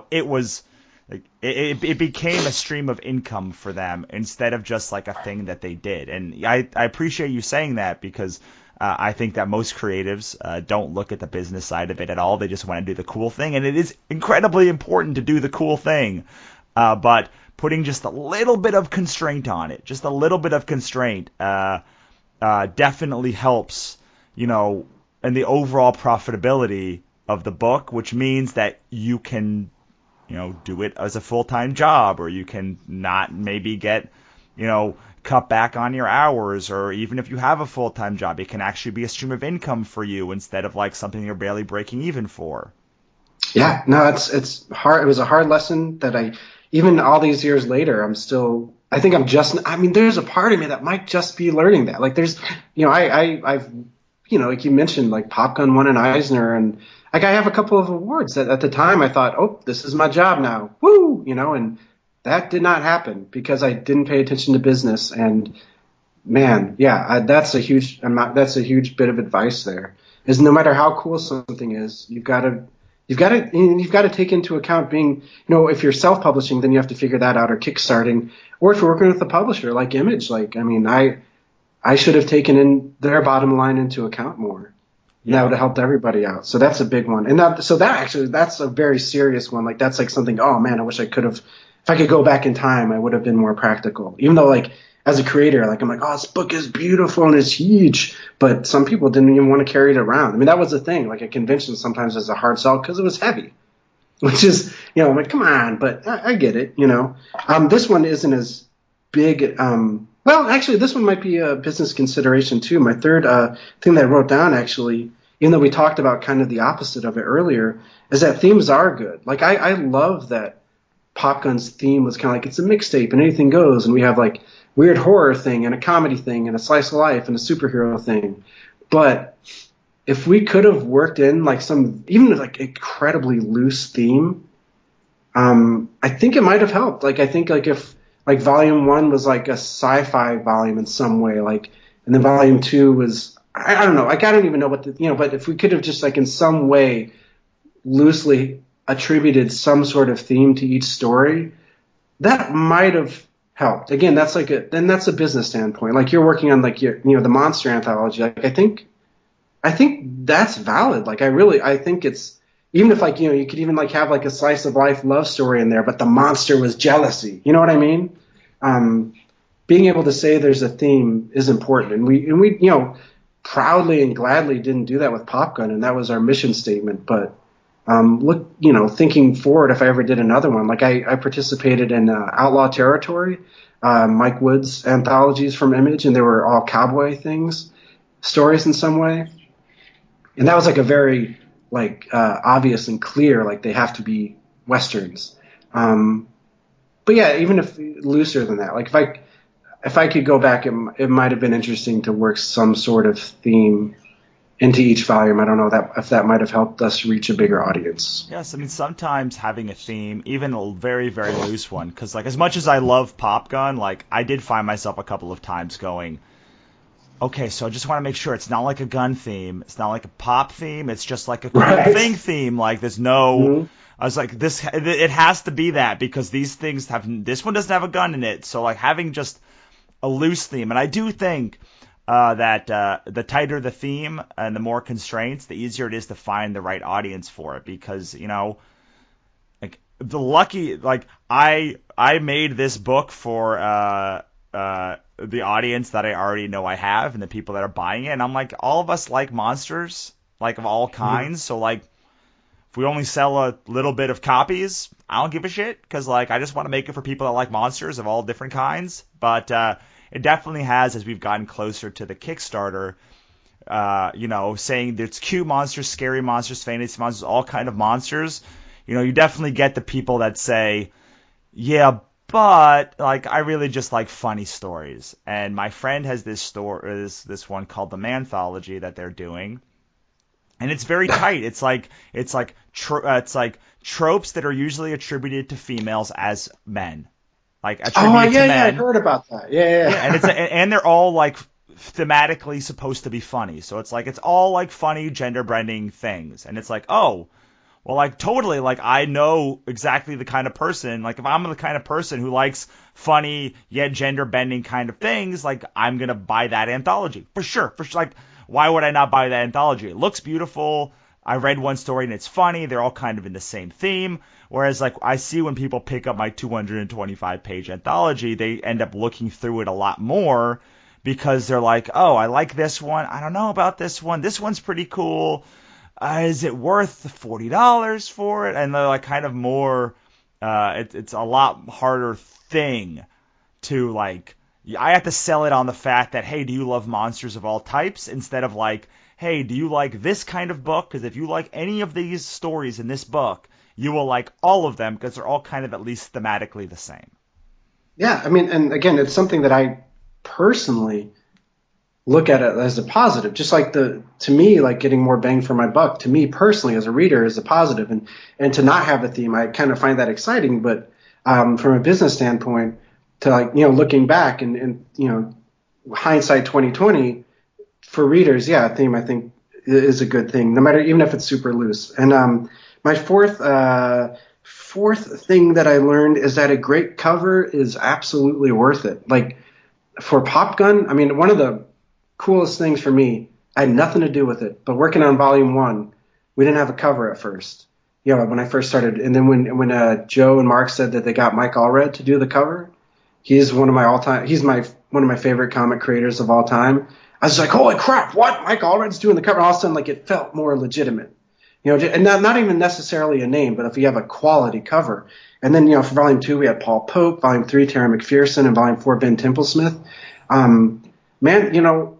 It was like it became a stream of income for them instead of just like a thing that they did. And I appreciate you saying that, because I think that most creatives don't look at the business side of it at all. They just want to do the cool thing, and it is incredibly important to do the cool thing. But putting just a little bit of constraint on it, just a little bit of constraint, definitely helps, in the overall profitability of the book, which means that you can, do it as a full-time job, or you can not maybe get, cut back on your hours, or even if you have a full-time job, it can actually be a stream of income for you instead of like something you're barely breaking even for. Yeah, no, it's hard. It was a hard lesson that even all these years later, there's a part of me that might just be learning that. Like there's, I've, like you mentioned, like Pop Gun won an Eisner, and like I have a couple of awards that at the time I thought, oh, this is my job now. Woo! And that did not happen because I didn't pay attention to business. And man, that's a huge bit of advice there, is no matter how cool something is, you've got to take into account being, if you're self-publishing, then you have to figure that out, or kickstarting, or if you're working with a publisher like Image, I should have taken in their bottom line into account more. Yeah. That would have helped everybody out. So that's a big one. And that's a very serious one. Like that's like something, oh man, I wish I could have, if I could go back in time, I would have been more practical. Even though like as a creator, like I'm like, oh, this book is beautiful and it's huge, but some people didn't even want to carry it around. I mean, that was the thing. Like at conventions sometimes it's a hard sell because it was heavy, which is, I'm like, come on, but I get it, This one isn't as big. Well, actually, this one might be a business consideration too. My third thing that I wrote down, actually, even though we talked about kind of the opposite of it earlier, is that themes are good. Like I love that Pop Gun's theme was kind of like it's a mixtape and anything goes, and we have like weird horror thing and a comedy thing and a slice of life and a superhero thing. But if we could have worked in like some even like incredibly loose theme, I think it might have helped. Like I think like if like volume 1 was like a sci-fi volume in some way, like, and then volume 2 was, I don't know, like I don't even know what but if we could have just like in some way loosely attributed some sort of theme to each story, that might have helped. Again, that's a business standpoint. Like you're working on like the monster anthology. Like I think that's valid. Like I think it's, even if like, you could even like have like a slice of life love story in there, but the monster was jealousy. You know what I mean? Being able to say there's a theme is important. And we proudly and gladly didn't do that with Pop Gun, and that was our mission statement. But thinking forward, if I ever did another one, like I participated in Outlaw Territory, Mike Wood's anthologies from Image, and they were all cowboy stories in some way. And that was like a very obvious and clear, like they have to be Westerns. but yeah, even if looser than that, like if I could go back, it might have been interesting to work some sort of theme into each volume. I don't know that if that might have helped us reach a bigger audience. Yes, I mean sometimes having a theme, even a very very loose one, because like as much as I love Pop Gun, like I did find myself a couple of times going, okay, so I just want to make sure it's not like a gun theme, it's not like a pop theme, it's just like a cool Right. thing theme. Like there's no, Mhm. I was like this, it has to be that because these things have this one doesn't have a gun in it, so like having just a loose theme, and I do think. That the tighter the theme and the more constraints, the easier it is to find the right audience for it. Because like the lucky, like I made this book for the audience that I already know I have and the people that are buying it, and I'm like, all of us like monsters, like of all kinds. So like, if we only sell a little bit of copies, I don't give a shit because like I just want to make it for people that like monsters of all different kinds. But it definitely has, as we've gotten closer to the Kickstarter, saying there's cute monsters, scary monsters, fantasy monsters, all kind of monsters. You definitely get the people that say, yeah, but like I really just like funny stories. And my friend has this story, this one called the Manthology that they're doing, and it's very tight. It's like tropes that are usually attributed to females as men, like Oh attributed to yeah, I men. heard about that. Yeah, Yeah, and and they're all like thematically supposed to be funny. So it's like it's all like funny gender bending things, and it's like, oh, well, like totally, like I know exactly the kind of person. Like if I'm the kind of person who likes funny yet gender bending kind of things, like I'm gonna buy that anthology for sure. For sure, like why would I not buy that anthology? It looks beautiful. I read one story and it's funny. They're all kind of in the same theme. Whereas like I see when people pick up my 225 page anthology, they end up looking through it a lot more because they're like, oh, I like this one. I don't know about this one. This one's pretty cool. Is it worth the $40 for it? And they're like kind of more. It's a lot harder thing to like. I have to sell it on the fact that hey, do you love monsters of all types instead of like, hey, do you like this kind of book? Because if you like any of these stories in this book, you will like all of them because they're all kind of at least thematically the same. yeah. I mean, and again, it's something that I personally look at it as a positive. Just like to me, like getting more bang for my buck. To me personally, as a reader, is a positive. And to not have a theme, I kind of find that exciting. But from a business standpoint, to like looking back and hindsight 2020 for readers, yeah, a theme I think is a good thing, no matter even if it's super loose. And my fourth thing that I learned is that a great cover is absolutely worth it. Like for Pop Gun, I mean, one of the coolest things for me, I had nothing to do with it, but working on volume one, we didn't have a cover at first. When I first started, and then when Joe and Mark said that they got Mike Allred to do the cover, he's one of my all-time. He's one of my favorite comic creators of all time. I was like, holy crap, what? Mike Allred's doing the cover. All of a sudden, like it felt more legitimate, and not even necessarily a name, but if you have a quality cover. And then for volume two, we had Paul Pope, volume three, Terry McPherson, and volume four, Ben Templesmith. Man,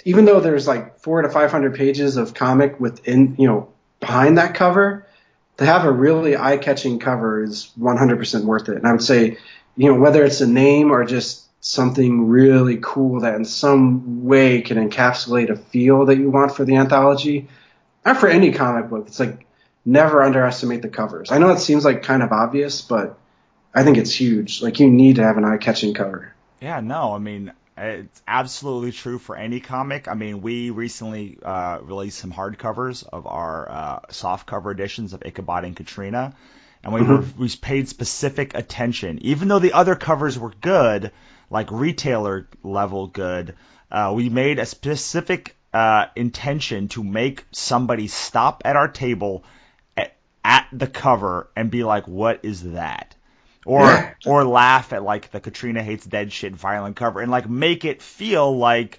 even though there's like 400 to 500 pages of comic within, behind that cover, to have a really eye-catching cover is 100% worth it. And I would say, whether it's a name or just something really cool that in some way can encapsulate a feel that you want for the anthology, or for any comic book, it's like never underestimate the covers. I know it seems like kind of obvious, but I think it's huge. Like you need to have an eye-catching cover. Yeah, no, I mean, it's absolutely true for any comic. I mean, we recently released some hardcovers of our softcover editions of Ichabod and Katrina, and we paid specific attention. Even though the other covers were good, like retailer level good, we made a specific intention to make somebody stop at our table at the cover and be like, what is that? Or laugh at like the Katrina Hates Dead Shit violent cover and like make it feel like,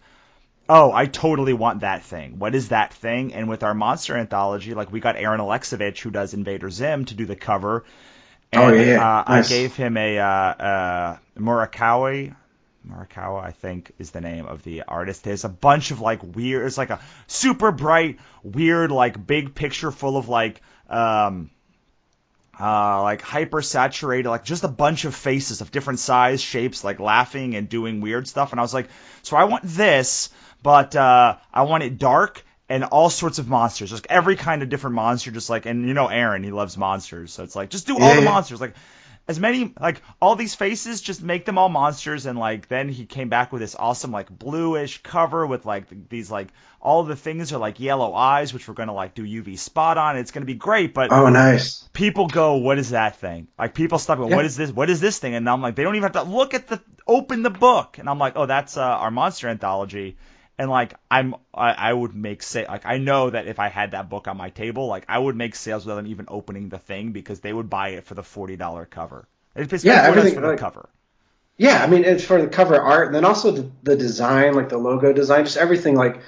oh, I totally want that thing. What is that thing? And with our monster anthology, like we got Aaron Alexovich, who does Invader Zim, to do the cover. And Nice. I gave him a Murakawa, I think, is the name of the artist. There's a bunch of like weird. It's like a super bright, weird, like big picture full of like like hyper saturated, like just a bunch of faces of different size, shapes, like laughing and doing weird stuff. And I was like, so I want this, but I want it dark and all sorts of monsters, just every kind of different monster, just like, and Aaron, he loves monsters, so it's like, just do all the Yeah. monsters, like as many, like all these faces, just make them all monsters. And like then he came back with this awesome like bluish cover with like these like all the things are like yellow eyes, which we're gonna like do UV spot on. It's gonna be great, but Oh, nice. people go, what is that thing? Like people stop going, Yeah. what is this? What is this thing? And I'm like, they don't even have to look at open the book. And I'm like, oh, that's our monster anthology. And like I would make like I know that if I had that book on my table, like I would make sales without them even opening the thing because they would buy it for the $40 cover. It's Yeah, basically everything for the like cover. yeah, I mean it's for the cover art and then also the design, like the logo design, just everything like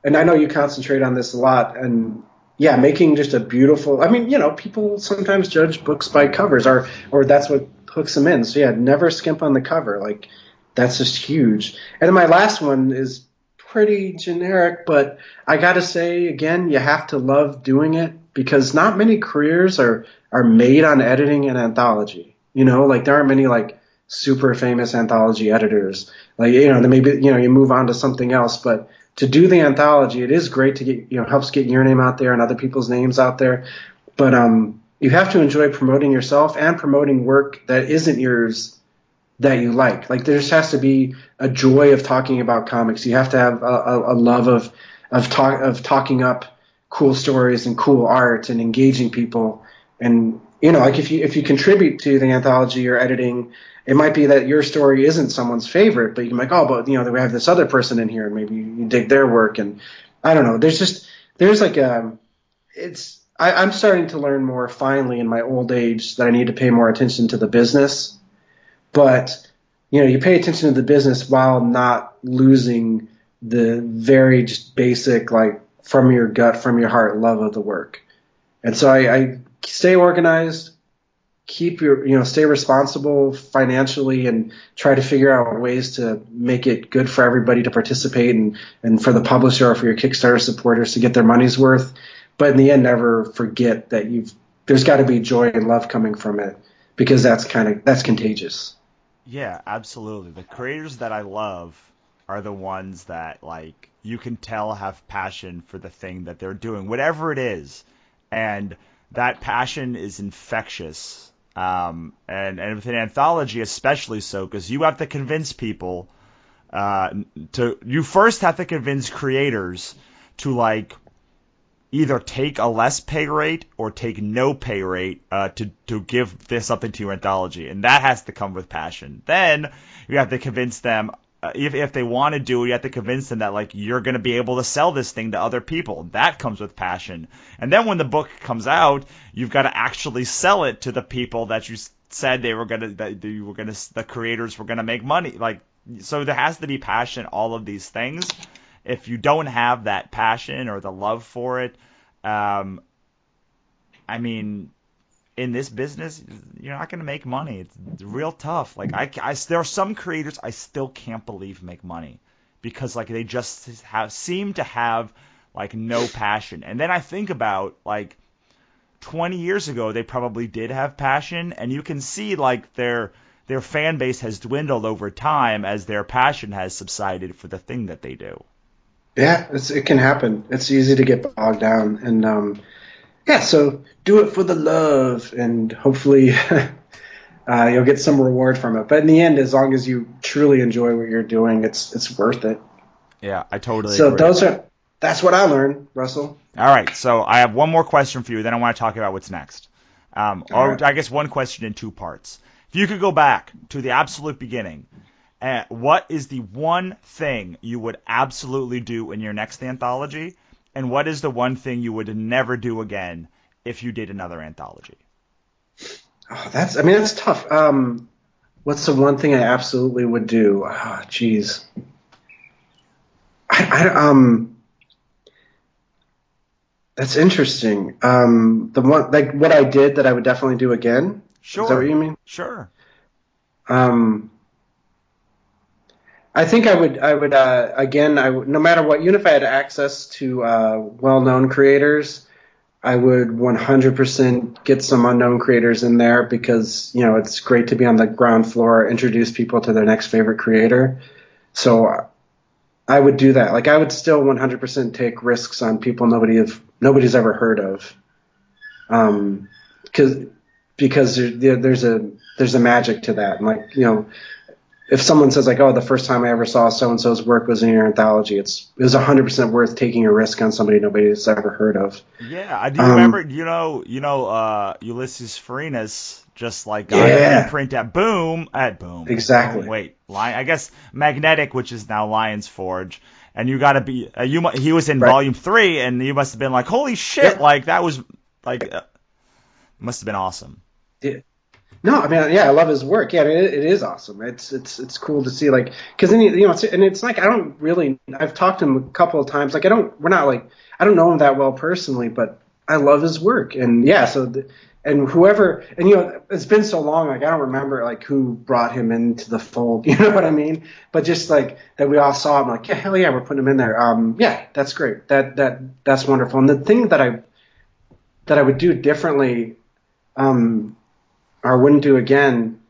and I know you concentrate on this a lot and yeah, making just a beautiful I mean, people sometimes judge books by covers or that's what hooks them in. So yeah, never skimp on the cover. Like that's just huge. And then my last one is pretty generic, but I got to say again, you have to love doing it because not many careers are made on editing an anthology. Like there aren't many like super famous anthology editors. Like then maybe you move on to something else, but to do the anthology, it is great to get helps get your name out there and other people's names out there. But you have to enjoy promoting yourself and promoting work that isn't yours that you like. Like there just has to be a joy of talking about comics. You have to have a love of talking up cool stories and cool art and engaging people. And like if you contribute to the anthology or editing, it might be that your story isn't someone's favorite, but you can be like, oh, but we have this other person in here, and maybe you dig their work. And I don't know. There's like I'm starting to learn more finally in my old age that I need to pay more attention to the business. But you pay attention to the business while not losing the very just basic, like from your gut, from your heart, love of the work. And so I stay organized, stay responsible financially, and try to figure out ways to make it good for everybody to participate and for the publisher or for your Kickstarter supporters to get their money's worth. But in the end, never forget that there's got to be joy and love coming from it because that's contagious. Yeah, absolutely. The creators that I love are the ones that like you can tell have passion for the thing that they're doing, whatever it is, and that passion is infectious. And with an anthology, especially so, because you have to convince people you first have to convince creators to like either take a less pay rate or take no pay rate to give this something to your anthology, and that has to come with passion. Then you have to convince them if they want to do it, you have to convince them that like you're going to be able to sell this thing to other people. That comes with passion. And then when the book comes out, you've got to actually sell it to the people that you said the creators were going to make money. Like so, there has to be passion. All of these things. If you don't have that passion or the love for it, I mean, in this business, you're not going to make money. It's real tough. Like there are some creators I still can't believe make money because like they just seem to have like no passion. And then I think about like 20 years ago, they probably did have passion, and you can see like their fan base has dwindled over time as their passion has subsided for the thing that they do. Yeah, it can happen. It's easy to get bogged down, and so do it for the love, and hopefully you'll get some reward from it. But in the end, as long as you truly enjoy what you're doing, it's worth it. Yeah, I totally agree. So that's what I learned, Russell. All right, so I have one more question for you, then I want to talk about what's next. Right. I guess one question in two parts. If you could go back to the absolute beginning, what is the one thing you would absolutely do in your next anthology? And what is the one thing you would never do again if you did another anthology? Oh, that's tough. What's the one thing I absolutely would do? Oh, geez. That's interesting. The one, like what I did that I would definitely do again. Sure. Is that what you mean? Sure. I think I would again, no matter what, even if I had access to well-known creators, I would 100% get some unknown creators in there because, it's great to be on the ground floor, introduce people to their next favorite creator. So I would do that. Like I would still 100% take risks on people nobody's ever heard of. Because there's a magic to that. And like, if someone says like, oh, the first time I ever saw so-and-so's work was in your anthology, it was 100% worth taking a risk on somebody nobody's ever heard of. Yeah, I do remember, Ulysses Farinas just like got an imprint at Boom. Exactly. Wait, I guess Magnetic, which is now Lion's Forge. And you got to be, he was in Volume 3, and you must have been like, holy shit, like that was like, must have been awesome. Yeah. No, I mean, yeah, I love his work. Yeah, it is awesome. It's cool to see, like, because then and it's like I've talked to him a couple of times. Like, I don't know him that well personally, but I love his work. And yeah, and whoever, and it's been so long, like I don't remember like who brought him into the fold. You know what I mean? But just like that, we all saw him. Like, yeah, hell yeah, we're putting him in there. Yeah, that's great. That's wonderful. And the thing that I would do differently, or wouldn't do again,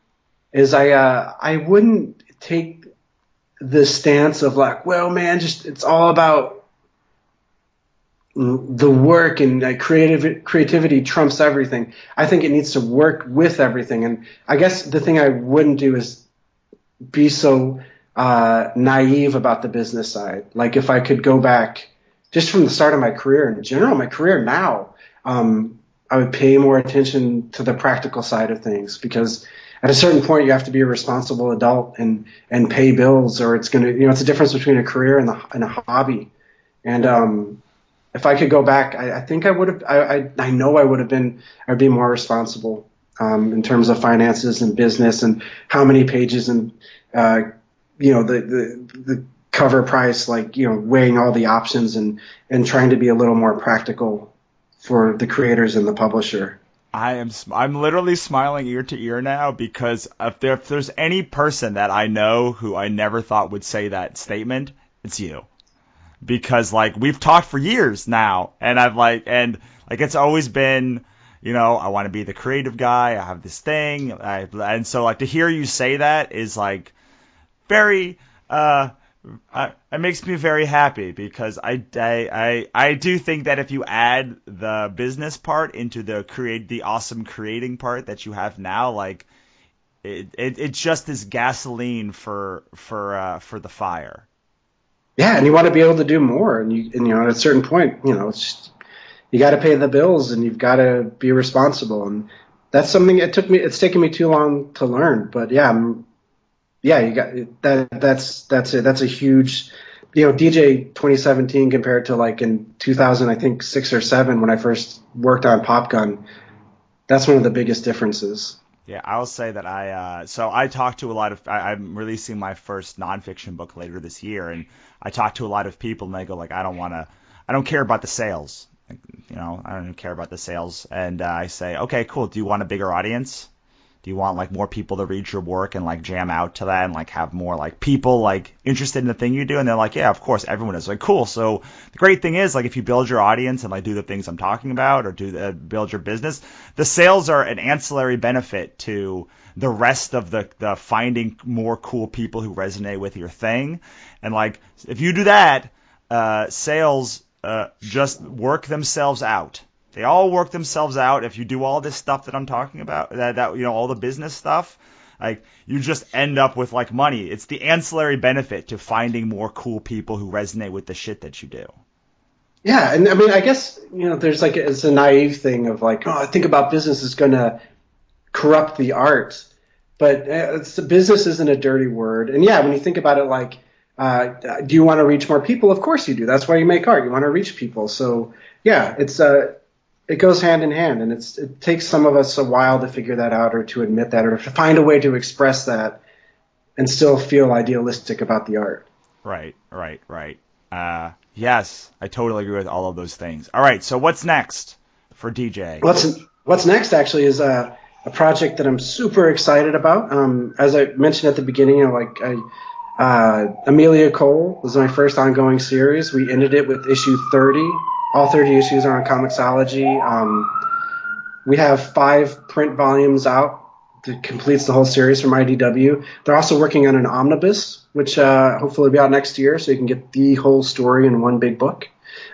is I wouldn't take the stance of like, well, man, just it's all about the work and like creativity trumps everything. I think it needs to work with everything. And I guess the thing I wouldn't do is be so naive about the business side. Like if I could go back just from the start of my career in general, my career now, I would pay more attention to the practical side of things, because at a certain point you have to be a responsible adult and pay bills, or it's going to, it's a difference between a career and a hobby. And if I could go back, I think I would have, I know I would have been, I'd be more responsible in terms of finances and business and how many pages and, the cover price, like, weighing all the options and trying to be a little more practical for the creators and the publisher. I'm literally smiling ear to ear now, because if there's any person that I know who I never thought would say that statement, it's you. Because like we've talked for years now, and it's always been, I want to be the creative guy. I have this thing, and so like to hear you say that is like very. It makes me very happy, because I do think that if you add the business part into the awesome creating part that you have now, like it just is gasoline for the fire. Yeah, and you want to be able to do more, and at a certain point, it's just, you got to pay the bills and you've got to be responsible, and that's something it's taken me too long to learn, but yeah. Yeah, you got that. That's it. That's a huge, DJ 2017 compared to like in 2000, I think 6 or 7 when I first worked on Pop Gun. That's one of the biggest differences. Yeah, I'll say that I talked to a lot of. I'm releasing my first nonfiction book later this year, and I talked to a lot of people, and they go like, I don't care about the sales. I don't even care about the sales. And I say, okay, cool. Do you want a bigger audience? Do you want like more people to read your work and like jam out to that and like have more like people like interested in the thing you do? And they're like, yeah, of course, everyone is. Like, cool. So the great thing is, like, if you build your audience and like do the things I'm talking about, or build your business, the sales are an ancillary benefit to the rest of the finding more cool people who resonate with your thing. And like if you do that, sales just work themselves out. They all work themselves out. If you do all this stuff that I'm talking about, that all the business stuff, like you just end up with like money. It's the ancillary benefit to finding more cool people who resonate with the shit that you do. Yeah, and I mean, I guess there's like it's a naive thing of like, oh, I think about business is going to corrupt the art, but business isn't a dirty word. And yeah, when you think about it, like, do you want to reach more people? Of course you do. That's why you make art. You want to reach people. So yeah, it goes hand in hand, and it takes some of us a while to figure that out, or to admit that, or to find a way to express that and still feel idealistic about the art. Right. Yes, I totally agree with all of those things. All right, so what's next for DJ? What's next actually is a project that I'm super excited about. As I mentioned at the beginning, Amelia Cole was my first ongoing series. We ended it with issue 30. All 30 issues are on Comixology. We have 5 print volumes out that completes the whole series from IDW. They're also working on an omnibus, which hopefully will be out next year, so you can get the whole story in one big book.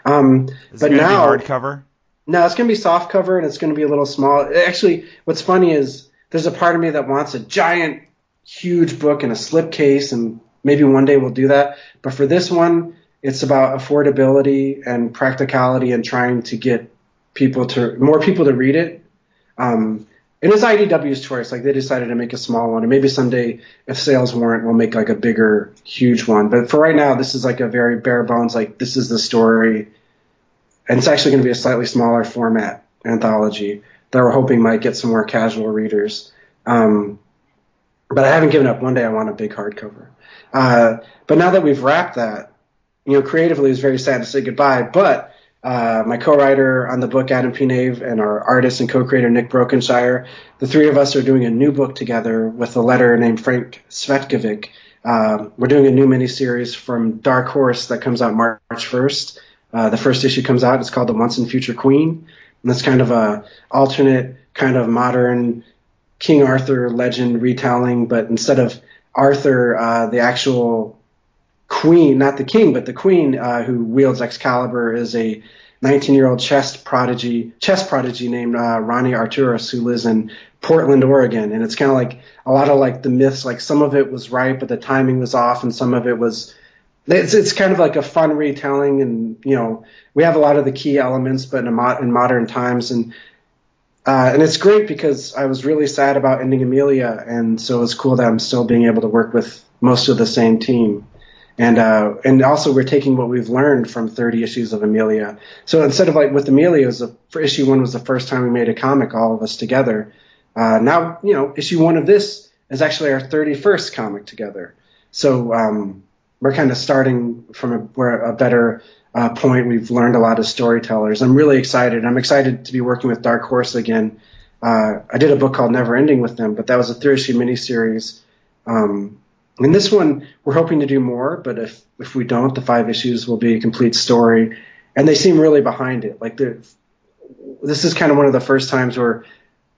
Is it going to be hardcover? No, it's going to be soft cover, and it's going to be a little small. Actually, what's funny is there's a part of me that wants a giant, huge book in a slipcase, and maybe one day we'll do that. But for this one, it's about affordability and practicality and trying to get more people to read it. It is IDW's choice. Like, they decided to make a small one, and maybe someday, if sales warrant, we'll make like a bigger, huge one. But for right now, this is like a very bare bones, like, this is the story. And it's actually going to be a slightly smaller format anthology that we're hoping might get some more casual readers. But I haven't given up. One day I want a big hardcover. But now that we've wrapped that, creatively, it's very sad to say goodbye. But my co-writer on the book, Adam P. Nave, and our artist and co-creator, Nick Brokenshire, the 3 of us are doing a new book together with a letter named Frank Svetkovic. We're doing a new miniseries from Dark Horse that comes out March 1st. The first issue comes out. It's called The Once and Future Queen. And it's kind of a alternate, kind of modern King Arthur legend retelling, but instead of Arthur, the actual queen, not the king, but the queen who wields Excalibur, is a 19-year-old chess prodigy named Ronnie Arturis, who lives in Portland, Oregon. And it's kind of like a lot of like the myths, like some of it was right, but the timing was off, and some of it was. It's kind of like a fun retelling, and we have a lot of the key elements, but in modern times, and it's great because I was really sad about ending Amelia, and so it's cool that I'm still being able to work with most of the same team, and also we're taking what we've learned from 30 issues of Amelia. So instead of like with Amelia, for issue 1 was the first time we made a comic, all of us together. Now issue 1 of this is actually our 31st comic together. So. We're kind of starting from a better point. We've learned a lot as storytellers. I'm really excited. I'm excited to be working with Dark Horse again. I did a book called Never Ending with them, but that was a 3-issue miniseries. And this one, we're hoping to do more, but if we don't, the 5 issues will be a complete story. And they seem really behind it. Like, this is kind of one of the first times where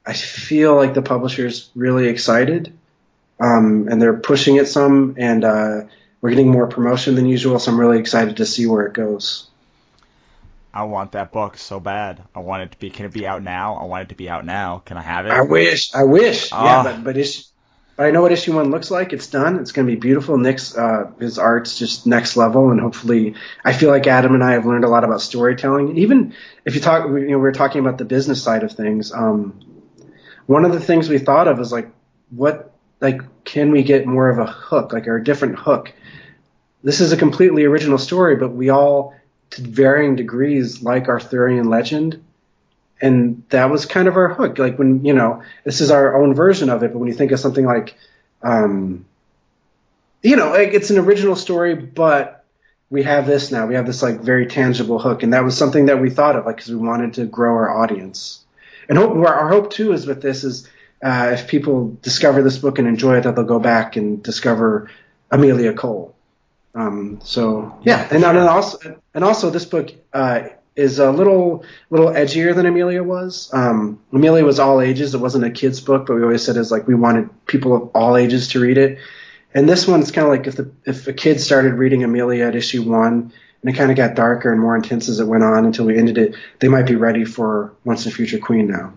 I feel like the publisher's really excited, and they're pushing it some, and we're getting more promotion than usual, so I'm really excited to see where it goes. I want that book so bad. I want it to be. Can it be out now? I want it to be out now. Can I have it? I wish. Yeah, but I know what issue 1 looks like. It's done. It's going to be beautiful. Nick's his art's just next level, and hopefully, I feel like Adam and I have learned a lot about storytelling. Even if you talk, we were talking about the business side of things. One of the things we thought of is can we get more of a hook, or a different hook? This is a completely original story, but we all, to varying degrees, like Arthurian legend. And that was kind of our hook. Like, when, this is our own version of it, but when you think of something like, it's an original story, but we have this now. We have this, very tangible hook. And that was something that we thought of, because we wanted to grow our audience. And our hope, too, is with this is, if people discover this book and enjoy it, that they'll go back and discover Amelia Cole. And also this book is a little edgier than Amelia was. Amelia was all ages. It wasn't a kid's book, but we always said we wanted people of all ages to read it. And this one's kind of like if a kid started reading Amelia at issue 1, and it kind of got darker and more intense as it went on until we ended it, they might be ready for Once and Future Queen now.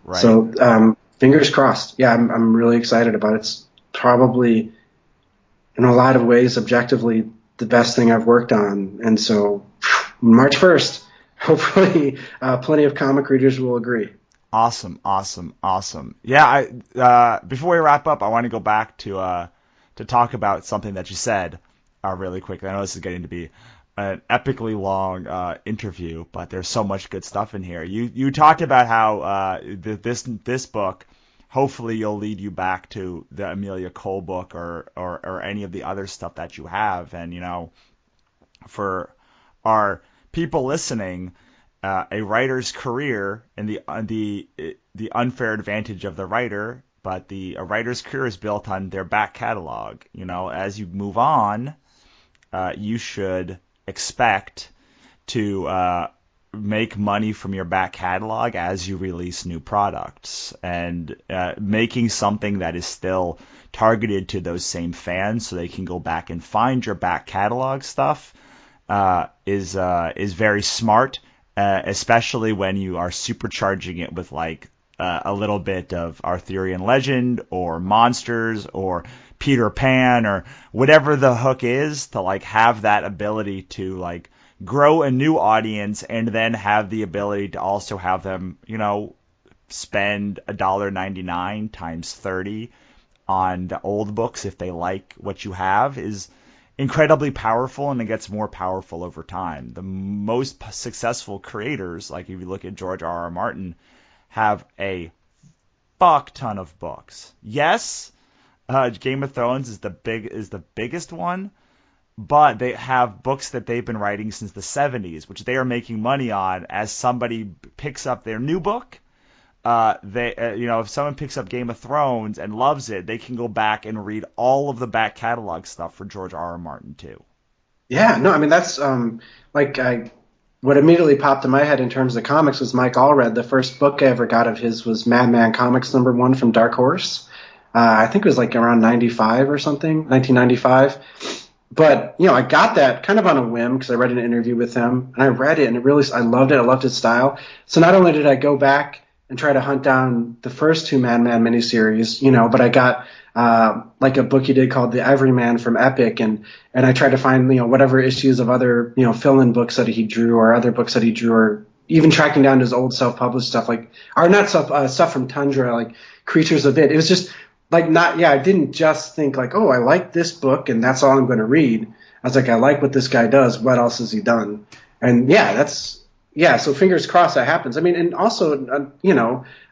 Right. So fingers crossed. Yeah, I'm really excited about it. It's probably, in a lot of ways, objectively, the best thing I've worked on. And so March 1st, hopefully plenty of comic readers will agree. Awesome. Yeah, before we wrap up, I want to go back to talk about something that you said really quickly. I know this is getting to be an epically long interview, but there's so much good stuff in here. You talked about how this book, hopefully you'll lead you back to the Amelia Cole book or any of the other stuff that you have. And, for our people listening, a writer's career and the unfair advantage of the writer, but a writer's career is built on their back catalog. As you move on, you should expect to make money from your back catalog as you release new products, and making something that is still targeted to those same fans so they can go back and find your back catalog stuff is very smart, especially when you are supercharging it with like a little bit of Arthurian legend or monsters or Peter Pan or whatever the hook is, to like have that ability to like grow a new audience and then have the ability to also have them, spend $1.99 times 30 on the old books if they like what you have is incredibly powerful, and it gets more powerful over time. The most successful creators, like if you look at George R.R. Martin, have a fuck ton of books. Yes, Game of Thrones is the biggest one, but they have books that they've been writing since the 70s, which they are making money on. As somebody picks up their new book, if someone picks up Game of Thrones and loves it, they can go back and read all of the back catalog stuff for George R. R. Martin too. Yeah, no, I mean that's what immediately popped in my head in terms of comics was Mike Allred. The first book I ever got of his was Madman Comics #1 from Dark Horse. I think it was like around 95 or something, 1995. But, I got that kind of on a whim because I read an interview with him, and I read it, and I loved it. I loved his style. So not only did I go back and try to hunt down the first two Madman miniseries, but I got like a book he did called The Everyman from Epic, and I tried to find, whatever issues of other, fill-in books that he drew or other books that he drew, or even tracking down his old self-published stuff, stuff from Tundra, like Creatures of It. It was just I didn't just think like, oh, I like this book and that's all I'm going to read. I was like, I like what this guy does. What else has he done? And so fingers crossed that happens. I mean, and also,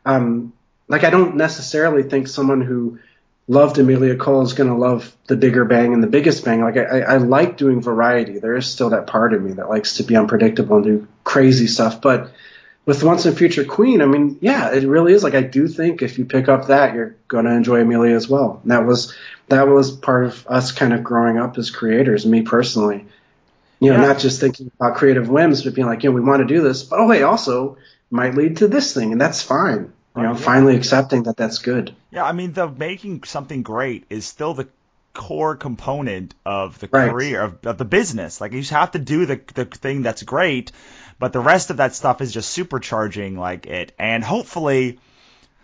I don't necessarily think someone who loved Amelia Cole is going to love The Bigger Bang and The Biggest Bang. Like I like doing variety. There is still that part of me that likes to be unpredictable and do crazy stuff. But with Once and Future Queen, I mean, yeah, it really is. Like, I do think if you pick up that, you're going to enjoy Amelia as well. And that was part of us kind of growing up as creators, me personally. Not just thinking about creative whims, but being like, we want to do this, but also might lead to this thing, and that's fine. Finally accepting that that's good. Yeah, I mean, making something great is still the core component of the career, of the business. Like, you just have to do the thing that's great, but the rest of that stuff is just supercharging like it. And hopefully,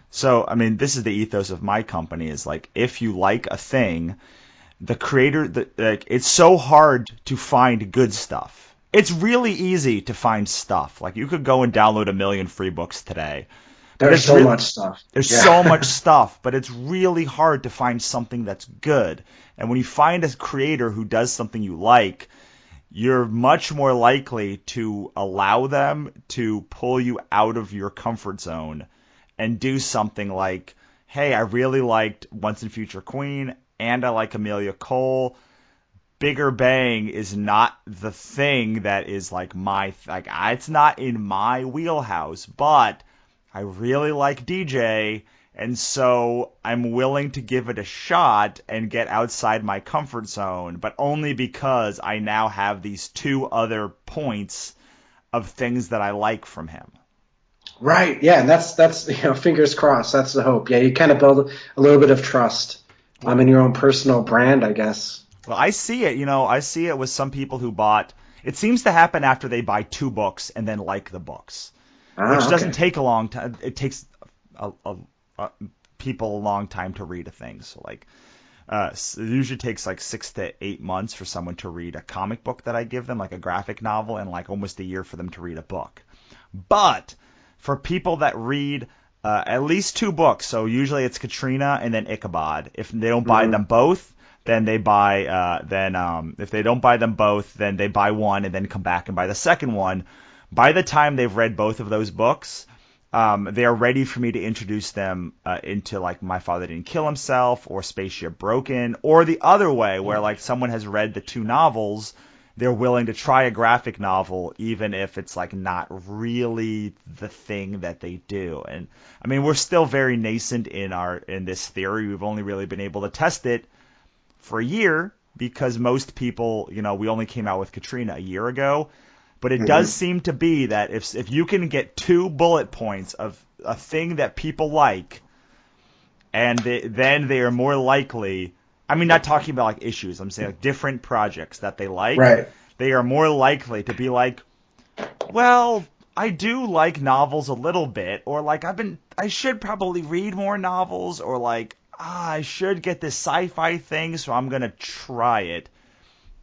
so, I mean, this is the ethos of my company is like, if you like a thing, the creator, it's so hard to find good stuff. It's really easy to find stuff. Like, you could go and download 1 million free books today. There's so much stuff. There's so much stuff, but it's really hard to find something that's good. And when you find a creator who does something you like, you're much more likely to allow them to pull you out of your comfort zone and do something like, hey, I really liked Once and Future Queen, and I like Amelia Cole. Bigger Bang is not the thing that is like it's not in my wheelhouse, but I really like DJ, and so I'm willing to give it a shot and get outside my comfort zone, but only because I now have these two other points of things that I like from him. Right, yeah, and that's fingers crossed, that's the hope. Yeah, you kind of build a little bit of trust in your own personal brand, I guess. Well, I see it with some people who it seems to happen after they buy 2 books and then like the books. Which doesn't take a long time. It takes people a long time to read a thing. So it usually takes like 6 to 8 months for someone to read a comic book that I give them, like a graphic novel, and like almost a year for them to read a book. But for people that read at least 2 books, so usually it's Katrina and then Ichabod. If they don't buy them both, then they buy. If they don't buy them both, then they buy one and then come back and buy the second one. By the time they've read both of those books, they are ready for me to introduce them into like My Father Didn't Kill Himself or Spaceship Broken, or the other way where like someone has read the 2 novels, they're willing to try a graphic novel even if it's like not really the thing that they do. And I mean, we're still very nascent in this theory. We've only really been able to test it for a year because most people, we only came out with Katrina a year ago. But it does seem to be that if you can get 2 bullet points of a thing that people like, and then they are more likely. I mean, not talking about like issues. I'm saying like different projects that they like. Right. They are more likely to be like, well, I do like novels a little bit, or like I should probably read more novels, or like I should get this sci-fi thing, so I'm gonna try it.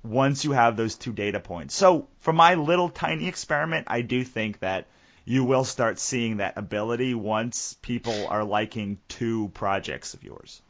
Once you have those 2 data points. So for my little tiny experiment, I do think that you will start seeing that ability once people are liking 2 projects of yours.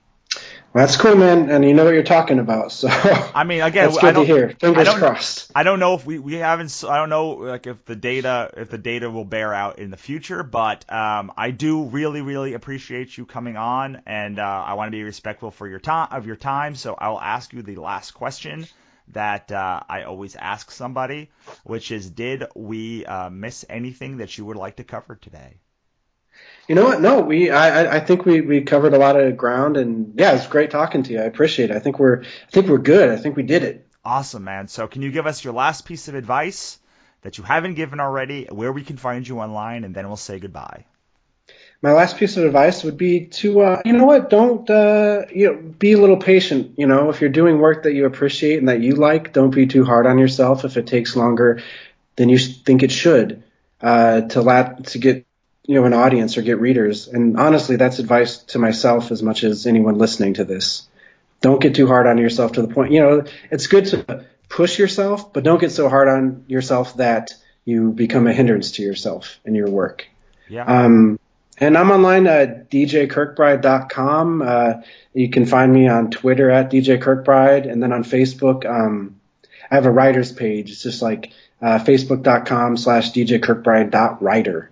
Well, that's cool, man, and you know what you're talking about. So I mean, again, that's good to hear. Fingers crossed. I don't know if we haven't. I don't know like if the data will bear out in the future, but I do really appreciate you coming on, and I want to be respectful for your time. So I will ask you the last question that I always ask somebody, which is, did we miss anything that you would like to cover today? You know what? No, I think we covered a lot of ground, and yeah, it's great talking to you. I appreciate it. I think we're good. I think we did it. Awesome, man. So can you give us your last piece of advice that you haven't given already, where we can find you online, and then we'll say goodbye? My last piece of advice would be to, you know what? Don't, be a little patient. You know, if you're doing work that you appreciate and that you like, don't be too hard on yourself if it takes longer than you think it should to get an audience or get readers. And honestly, that's advice to myself as much as anyone listening to this. Don't get too hard on yourself to the point, it's good to push yourself, but don't get so hard on yourself that you become a hindrance to yourself and your work. Yeah. And I'm online at djkirkbride.com. You can find me on Twitter at djkirkbride, and then on Facebook, I have a writer's page. It's just like facebook.com/djkirkbride.writer.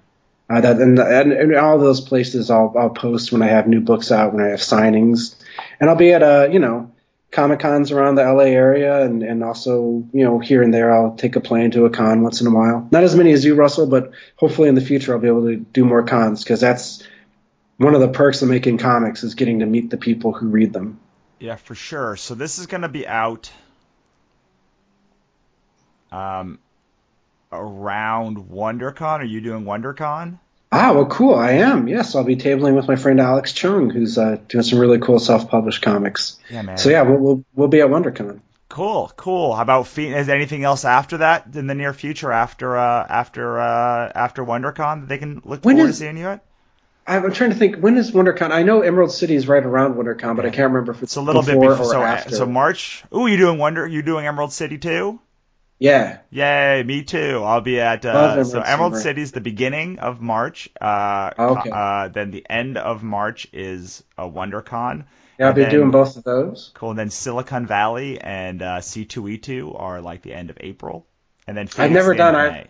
And all those places I'll post when I have new books out, when I have signings, and I'll be at Comic Cons around the LA area, and also here and there I'll take a plane to a con once in a while. Not as many as you, Russell, but hopefully in the future I'll be able to do more cons, because that's one of the perks of making comics, is getting to meet the people who read them. Yeah, for sure. So this is going to be out around WonderCon. Are you doing WonderCon? Ah, well, cool. I am. Yes, I'll be tabling with my friend Alex Chung, who's doing some really cool self-published comics. Yeah, man. So yeah, we'll be at WonderCon. Cool. How about is there anything else after that in the near future after WonderCon that they can look forward to seeing you at? I'm trying to think. When is WonderCon? I know Emerald City is right around WonderCon, but I can't remember if it's a little bit before or after. So March. Ooh, you doing Emerald City too? Yeah. Yay, me too. I'll be at Emerald City's the beginning of March. Okay. Then the end of March is WonderCon. Yeah, I'll be doing both of those. Cool. And then Silicon Valley and C2E2 are like the end of April. And then Phoenix I've never done May.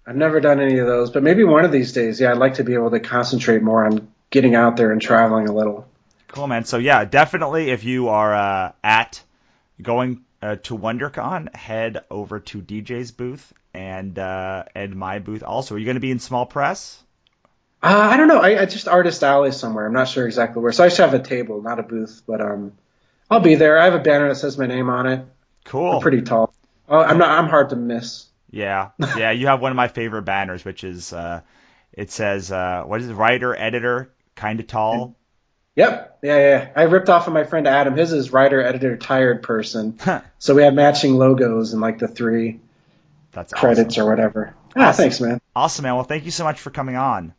I've never done any of those, but maybe one of these days. Yeah, I'd like to be able to concentrate more on getting out there and traveling a little. Cool, man. So yeah, definitely if you are going to WonderCon, head over to DJ's booth and my booth also. Are you going to be in small press? I don't know. I just Artist Alley somewhere. I'm not sure exactly where. So I just have a table, not a booth, but I'll be there. I have a banner that says my name on it. Cool. I'm pretty tall. I'm hard to miss. Yeah. You have one of my favorite banners, which is it says what is it? Writer, editor, kind of tall. Yep. Yeah. I ripped off of my friend Adam. His is writer, editor, tired person. So we have matching logos and like the 3 credits or whatever. Awesome. Thanks, man. Awesome, man. Well, thank you so much for coming on.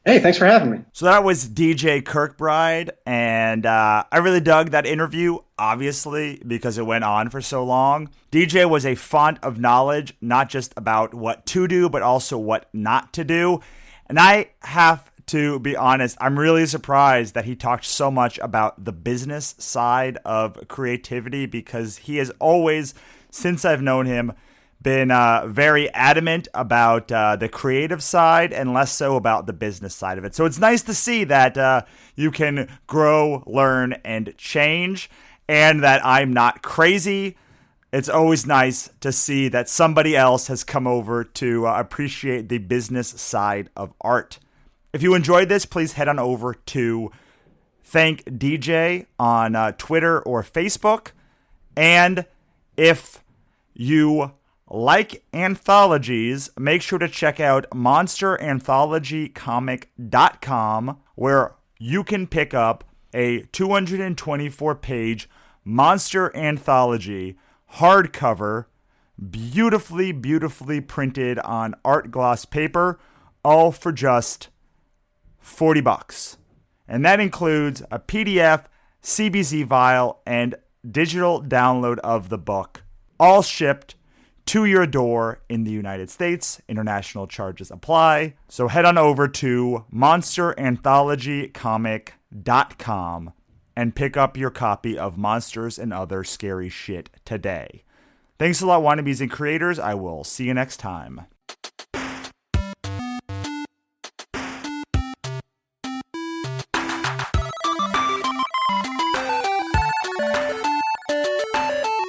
Hey, thanks for having me. So that was DJ Kirkbride, and I really dug that interview, obviously, because it went on for so long. DJ was a font of knowledge, not just about what to do, but also what not to do. And I have to be honest, I'm really surprised that he talked so much about the business side of creativity, because he has always, since I've known him, been very adamant about the creative side and less so about the business side of it. So it's nice to see that you can grow, learn, and change, and that I'm not crazy. It's always nice to see that somebody else has come over to appreciate the business side of art. If you enjoyed this, please head on over to Thank DJ on Twitter or Facebook. And if you like anthologies, make sure to check out monsteranthologycomic.com, where you can pick up a 224-page monster anthology hardcover, beautifully, beautifully printed on art gloss paper, all for just $40. And that includes a PDF, CBZ file, and digital download of the book, all shipped to your door in the United States. International charges apply. So head on over to monsteranthologycomic.com and pick up your copy of Monsters and Other Scary Shit today. Thanks a lot, wannabes and creators. I will see you next time.